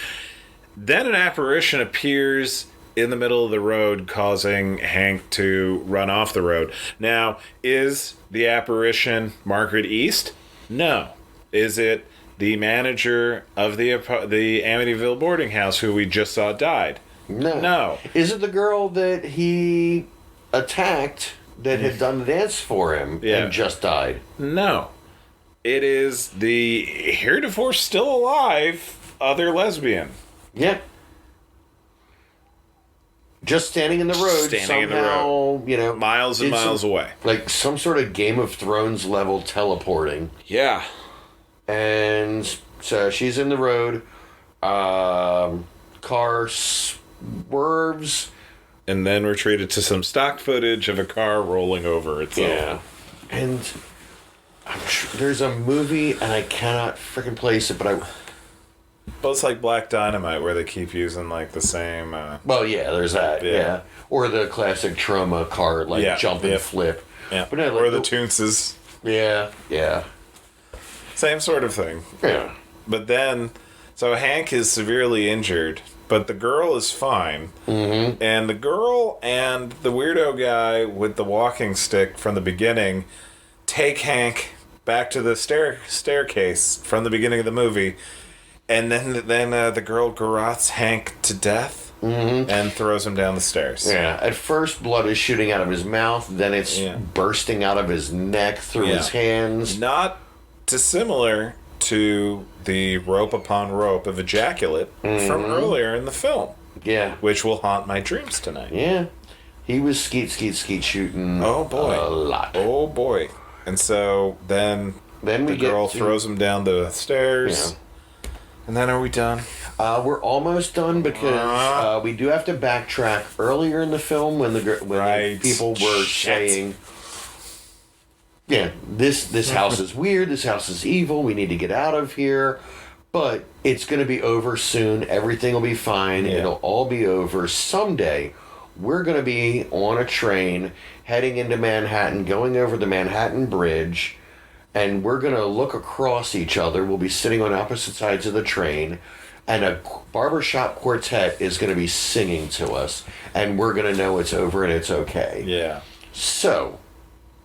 Speaker 3: an apparition appears in the middle of the road, causing Hank to run off the road. Now, is the apparition Margaret East? No. Is it the manager of the Amityville boarding house who we just saw died? No.
Speaker 1: Is it the girl that he attacked that had done the dance for him and just died?
Speaker 3: No. It is the heretofore still alive other lesbian.
Speaker 1: Yep. Just standing in the road somehow, you know.
Speaker 3: Miles and miles away.
Speaker 1: Like some sort of Game of Thrones level teleporting.
Speaker 3: Yeah.
Speaker 1: And so she's in the road. Car swerves.
Speaker 3: And then we're treated to some stock footage of a car rolling over itself.
Speaker 1: Yeah. And there's a movie, and I cannot freaking place it, but
Speaker 3: Well, it's like Black Dynamite, where they keep using, like, the same...
Speaker 1: Well, yeah, there's that, yeah. Or the classic trauma car, like, jump and flip.
Speaker 3: Yeah.
Speaker 1: But no,
Speaker 3: or the Toonses.
Speaker 1: Yeah.
Speaker 3: Same sort of thing.
Speaker 1: Yeah.
Speaker 3: But then... So Hank is severely injured, but the girl is fine. Mm-hmm. And the girl and the weirdo guy with the walking stick from the beginning take Hank back to the staircase from the beginning of the movie, and then the girl garrots Hank to death and throws him down the stairs.
Speaker 1: Yeah, at first blood is shooting out of his mouth, then it's bursting out of his neck through his hands.
Speaker 3: Not dissimilar to the rope upon rope of ejaculate from earlier in the film.
Speaker 1: Yeah.
Speaker 3: Which will haunt my dreams tonight.
Speaker 1: Yeah. He was skeet shooting a lot.
Speaker 3: Oh boy. And so then the girl throws him down the stairs. Yeah. And then are we done?
Speaker 1: We're almost done because we do have to backtrack earlier in the film when the people were saying, this house is weird, this house is evil, we need to get out of here. But it's going to be over soon. Everything will be fine. Yeah. It'll all be over someday. We're going to be on a train heading into Manhattan, going over the Manhattan Bridge, and we're going to look across each other. We'll be sitting on opposite sides of the train, and a barbershop quartet is going to be singing to us, and we're going to know it's over and it's okay.
Speaker 3: Yeah.
Speaker 1: So,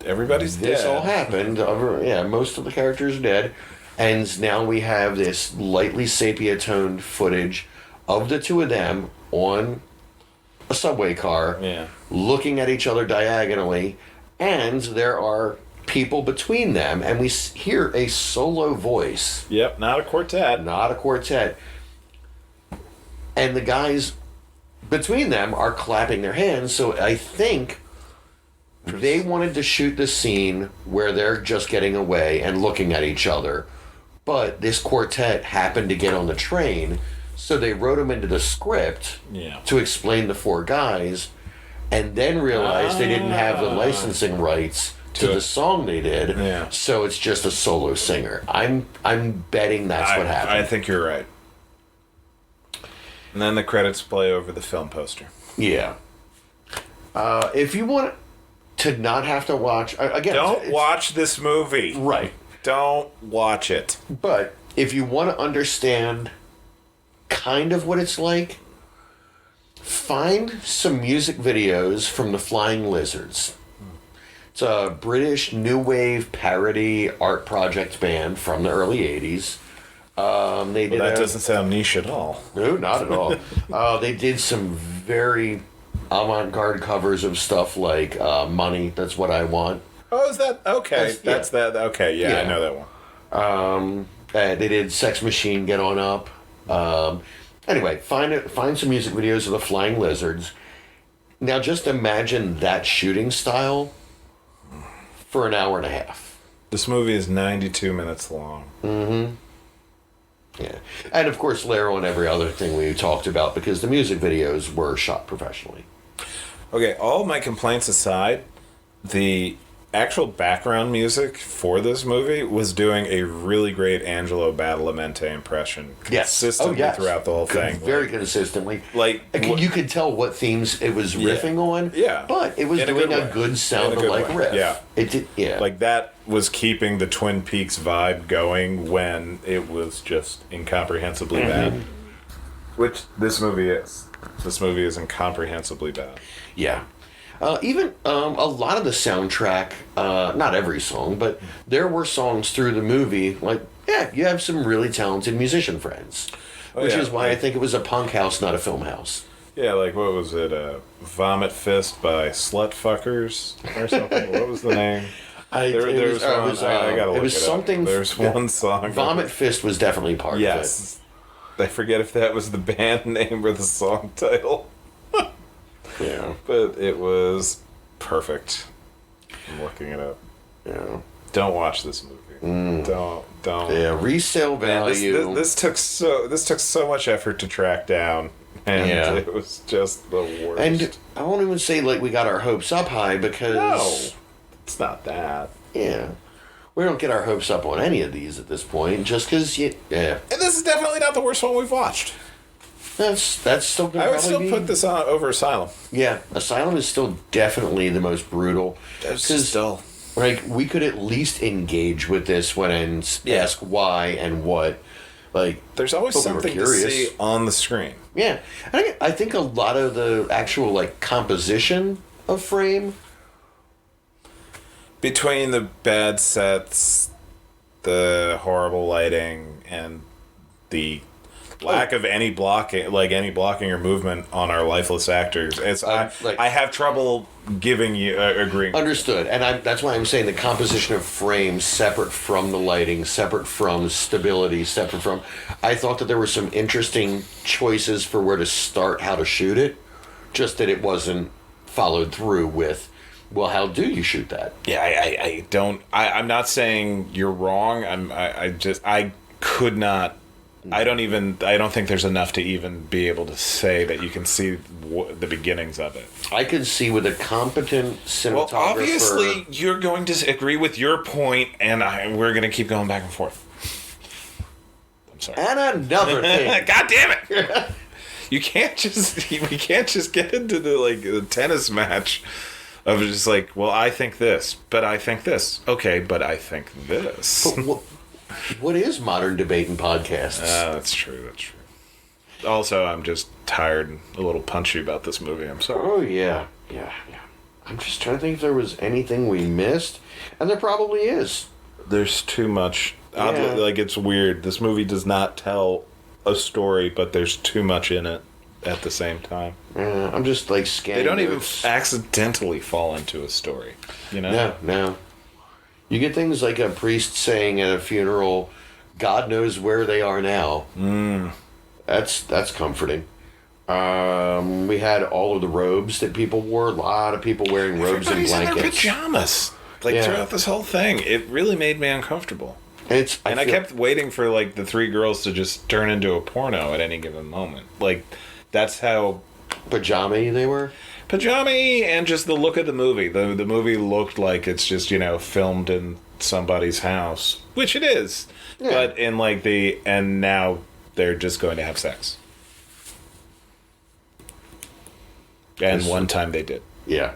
Speaker 3: everybody's dead.
Speaker 1: This all happened. Most of the characters are dead. And now we have this lightly sepia-toned footage of the two of them on a subway car, looking at each other diagonally, and there are people between them, and we hear a solo voice.
Speaker 3: Yep, not a quartet.
Speaker 1: Not a quartet. And the guys between them are clapping their hands, so I think they wanted to shoot the scene where they're just getting away and looking at each other. But this quartet happened to get on the train, so they wrote them into the script to explain the four guys, and then realized they didn't have the licensing rights to the song they did, so it's just a solo singer. I'm betting that's what happened.
Speaker 3: I think you're right. And then the credits play over the film poster.
Speaker 1: Yeah. If you want to not have to watch... Again,
Speaker 3: don't watch this movie.
Speaker 1: Right.
Speaker 3: Don't watch it.
Speaker 1: But if you want to understand kind of what it's like, find some music videos from the Flying Lizards. It's a British new wave parody art project band from the early 80s.
Speaker 3: That doesn't sound niche at all.
Speaker 1: No, not at all. They did some very avant-garde covers of stuff like Money, That's What I Want.
Speaker 3: Oh, is that? Okay. That's that. Okay, yeah, I know that one.
Speaker 1: They did Sex Machine, Get On Up. Anyway, find some music videos of the Flying Lizards. Now just imagine that shooting style for an hour and a half.
Speaker 3: This movie is 92 minutes long.
Speaker 1: Mm-hmm. Yeah. And of course, layer on every other thing we talked about because the music videos were shot professionally.
Speaker 3: Okay, all my complaints aside, the actual background music for this movie was doing a really great Angelo Badalamenti impression consistently throughout the whole thing.
Speaker 1: Very consistently.
Speaker 3: You
Speaker 1: could tell what themes it was riffing on.
Speaker 3: Yeah.
Speaker 1: But it was doing a good sound-alike riff.
Speaker 3: Yeah.
Speaker 1: It did, yeah.
Speaker 3: Like that was keeping the Twin Peaks vibe going when it was just incomprehensibly bad. Which this movie is. This movie is incomprehensibly bad.
Speaker 1: Yeah. Even a lot of the soundtrack, not every song, but there were songs through the movie, like Yeah, you have some really talented musician friends. Which is why I think it was a punk house, not a film house.
Speaker 3: Yeah, like, what was it? Vomit Fist by Slutfuckers or something? What was the name? I gotta look
Speaker 1: it was
Speaker 3: it
Speaker 1: something.
Speaker 3: Up. There's one song.
Speaker 1: Vomit Fist was definitely part of it.
Speaker 3: Yes. I forget if that was the band name or the song title.
Speaker 1: Yeah.
Speaker 3: But it was perfect. I'm looking it up.
Speaker 1: Yeah.
Speaker 3: Don't watch this movie. Don't.
Speaker 1: Yeah, resale value.
Speaker 3: This took so much effort to track down, and it was just the worst.
Speaker 1: And I won't even say like we got our hopes up high because
Speaker 3: no, it's not that.
Speaker 1: Yeah, we don't get our hopes up on any of these at this point, just because And
Speaker 3: this is definitely not the worst one we've watched.
Speaker 1: That's still gonna
Speaker 3: I would still put this on over Asylum.
Speaker 1: Yeah, Asylum is still definitely the most brutal.
Speaker 3: Because still.
Speaker 1: Like, we could at least engage with this one and ask why and what. Like,
Speaker 3: there's always something to see on the screen.
Speaker 1: Yeah. I think a lot of the actual, like, composition of frame.
Speaker 3: Between the bad sets, the horrible lighting, and the lack of any blocking or movement on our lifeless actors. I have trouble giving you agreeing.
Speaker 1: Understood, and that's why I'm saying the composition of frame separate from the lighting, separate from stability, separate from. I thought that there were some interesting choices for where to start, how to shoot it, just that it wasn't followed through with. Well, how do you shoot that?
Speaker 3: Yeah, I don't. I'm not saying you're wrong. I could not. I don't think there's enough to even be able to say that you can see the beginnings of it.
Speaker 1: I could see with a competent cinematographer. Well,
Speaker 3: obviously, you're going to agree with your point, and we're going to keep going back and forth. I'm sorry.
Speaker 1: And another thing.
Speaker 3: God damn it! We can't just get into the tennis match of just like, well, I think this, but I think this. Okay, but I think this.
Speaker 1: But what is modern debate in podcasts?
Speaker 3: That's true. Also, I'm just tired and a little punchy about this movie. I'm sorry.
Speaker 1: Oh, yeah. I'm just trying to think if there was anything we missed. And there probably is.
Speaker 3: There's too much. It's weird. This movie does not tell a story, but there's too much in it at the same time.
Speaker 1: I'm just, scanning.
Speaker 3: They don't even accidentally fall into a story, you know?
Speaker 1: No. You get things like a priest saying at a funeral, God knows where they are now. That's comforting. We had all of the robes that people wore. A lot of people wearing robes and blankets.
Speaker 3: In their pajamas. Throughout this whole thing. It really made me uncomfortable. I kept waiting for, the three girls to just turn into a porno at any given moment. That's how...
Speaker 1: Pajama-y they were?
Speaker 3: Pajama-y, and just the look of the movie. The movie looked like it's just, filmed in somebody's house. Which it is. Yeah. But in, and now they're just going to have sex. And one time they did.
Speaker 1: Yeah.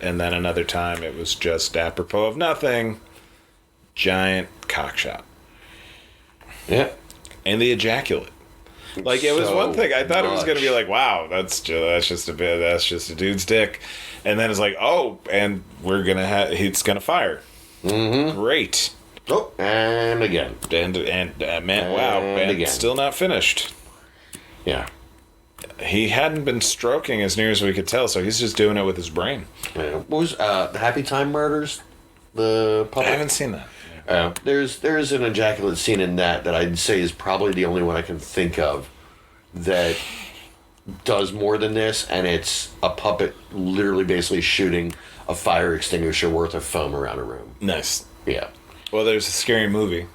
Speaker 3: And then another time it was just apropos of nothing. Giant cock shot.
Speaker 1: Yeah.
Speaker 3: And the ejaculate. It was one thing. I thought it was going to be wow, that's just a dude's dick. And then it's and it's going to fire. Mm-hmm. Great.
Speaker 1: Oh, and again.
Speaker 3: And again. Still not finished.
Speaker 1: Yeah.
Speaker 3: He hadn't been stroking as near as we could tell, so he's just doing it with his brain.
Speaker 1: Yeah. What was the Happy Time Murders? The puppet?
Speaker 3: I haven't seen that.
Speaker 1: There's an ejaculate scene in that I'd say is probably the only one I can think of that does more than this, and it's a puppet literally basically shooting a fire extinguisher worth of foam around a room.
Speaker 3: Nice.
Speaker 1: Yeah.
Speaker 3: Well, there's a Scary Movie.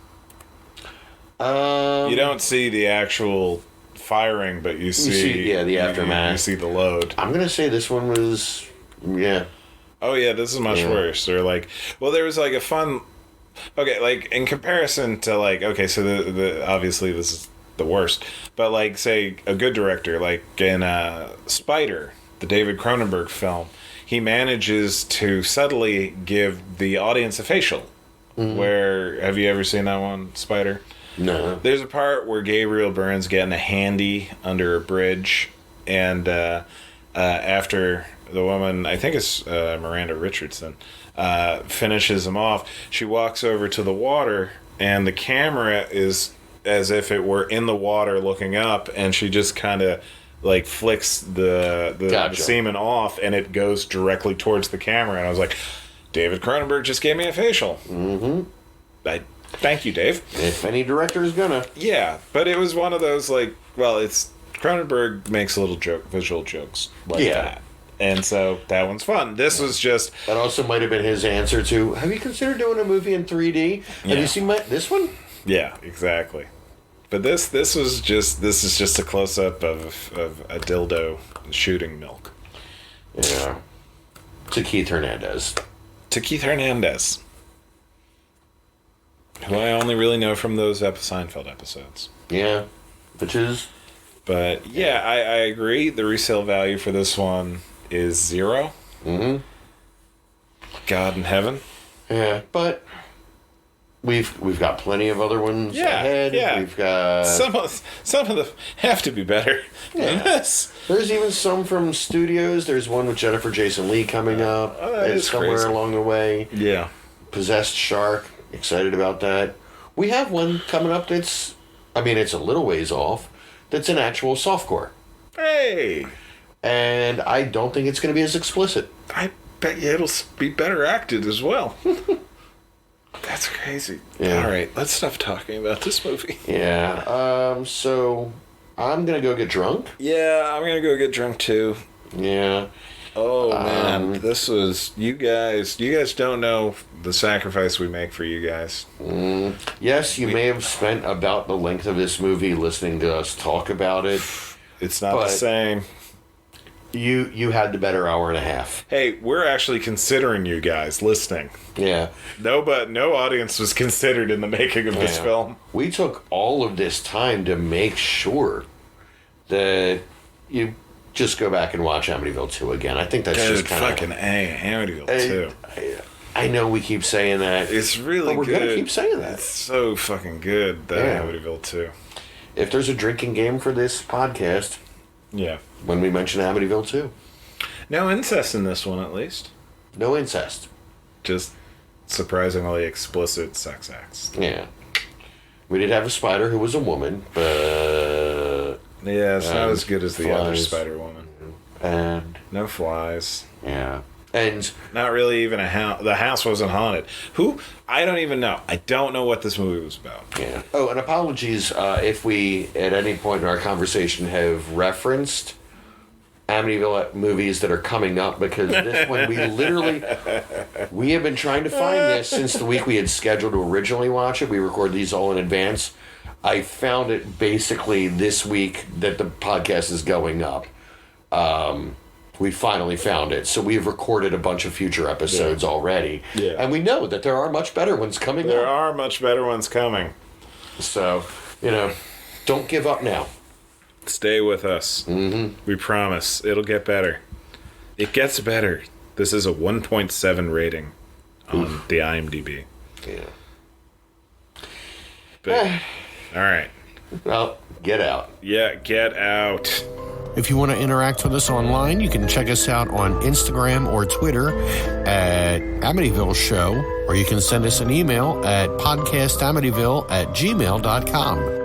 Speaker 3: You don't see the actual firing, but you see
Speaker 1: the aftermath.
Speaker 3: You see the load.
Speaker 1: I'm gonna say this one was, yeah.
Speaker 3: Oh yeah, this is much worse. They're there was a fun. Okay, in comparison to so the obviously this is the worst, but say a good director in Spider, the David Cronenberg film, he manages to subtly give the audience a facial. Mm-hmm. Where have you ever seen that one, Spider?
Speaker 1: No.
Speaker 3: There's a part where Gabriel Byrne's getting a handy under a bridge, and after the woman, I think it's Miranda Richardson, finishes him off. She walks over to the water, and the camera is as if it were in the water looking up, and she just kind of like flicks the semen off, and it goes directly towards the camera. And I was like, David Cronenberg just gave me a facial.
Speaker 1: Mm-hmm.
Speaker 3: Thank you, Dave.
Speaker 1: If any director is gonna.
Speaker 3: Yeah, but it was one of those, like, well, it's Cronenberg makes little visual jokes like that. And so that one's fun. This was just...
Speaker 1: That also might have been his answer to, have you considered doing a movie in 3D? Have you seen this one?
Speaker 3: Yeah, exactly. But this is just a close-up of a dildo shooting milk.
Speaker 1: Yeah. To Keith Hernandez. Who I only really know from those Seinfeld episodes. Yeah. Which is...
Speaker 3: But, yeah, I agree. The resale value for this one is 0.
Speaker 1: Mm-hmm.
Speaker 3: God in heaven.
Speaker 1: Yeah, but we've got plenty of other ones ahead. Yeah. We've got...
Speaker 3: Some of them have to be better than this.
Speaker 1: There's even some from studios. There's one with Jennifer Jason Leigh coming up.
Speaker 3: It's
Speaker 1: somewhere
Speaker 3: crazy.
Speaker 1: Along the way.
Speaker 3: Yeah.
Speaker 1: Possessed Shark. Excited about that. We have one coming up that's... I mean, it's a little ways off. That's an actual softcore.
Speaker 3: Hey!
Speaker 1: And I don't think it's going to be as explicit.
Speaker 3: I bet you it'll be better acted as well. That's crazy.
Speaker 1: Yeah.
Speaker 3: All right, let's stop talking about this movie.
Speaker 1: Yeah. So I'm going to go get drunk.
Speaker 3: Yeah, I'm going to go get drunk too.
Speaker 1: Yeah.
Speaker 3: Oh, man. This was... You guys don't know the sacrifice we make for you guys.
Speaker 1: Yes, you may have spent about the length of this movie listening to us talk about it.
Speaker 3: It's not the same.
Speaker 1: You had the better hour and a half.
Speaker 3: Hey, we're actually considering you guys listening.
Speaker 1: Yeah.
Speaker 3: No audience was considered in the making of this film.
Speaker 1: We took all of this time to make sure that you just go back and watch Amityville 2 again. I think that's just kind of...
Speaker 3: fucking Amityville 2.
Speaker 1: I know we keep saying that.
Speaker 3: It's really
Speaker 1: good. But we're going to keep saying that.
Speaker 3: It's so fucking good, that Amityville 2.
Speaker 1: If there's a drinking game for this podcast...
Speaker 3: Yeah.
Speaker 1: When we mention Amityville 2.
Speaker 3: No incest in this one, at least.
Speaker 1: No incest.
Speaker 3: Just surprisingly explicit sex acts.
Speaker 1: Yeah. We did have a spider who was a woman, but...
Speaker 3: Yeah, it's not as good as the other Spider Woman.
Speaker 1: And...
Speaker 3: No flies.
Speaker 1: Yeah. And...
Speaker 3: Not really even a house. The house wasn't haunted. I don't even know. I don't know what this movie was about.
Speaker 1: Yeah. Oh, and apologies if we, at any point in our conversation, have referenced Amityville movies that are coming up, because this one, we have been trying to find this since the week we had scheduled to originally watch it. We record these all in advance. I found it basically this week that the podcast is going up. We finally found it. So we've recorded a bunch of future episodes already. Yeah. And we know that there are much better ones coming
Speaker 3: There are much better ones coming.
Speaker 1: So, don't give up now.
Speaker 3: Stay with us. Mm-hmm. We promise. It'll get better. It gets better. This is a 1.7 rating on the IMDb.
Speaker 1: Yeah.
Speaker 3: But, all right.
Speaker 1: Well, get out.
Speaker 3: Yeah, get out.
Speaker 1: If you want to interact with us online, you can check us out on Instagram or Twitter at Amityville Show, or you can send us an email at podcastamityville@gmail.com.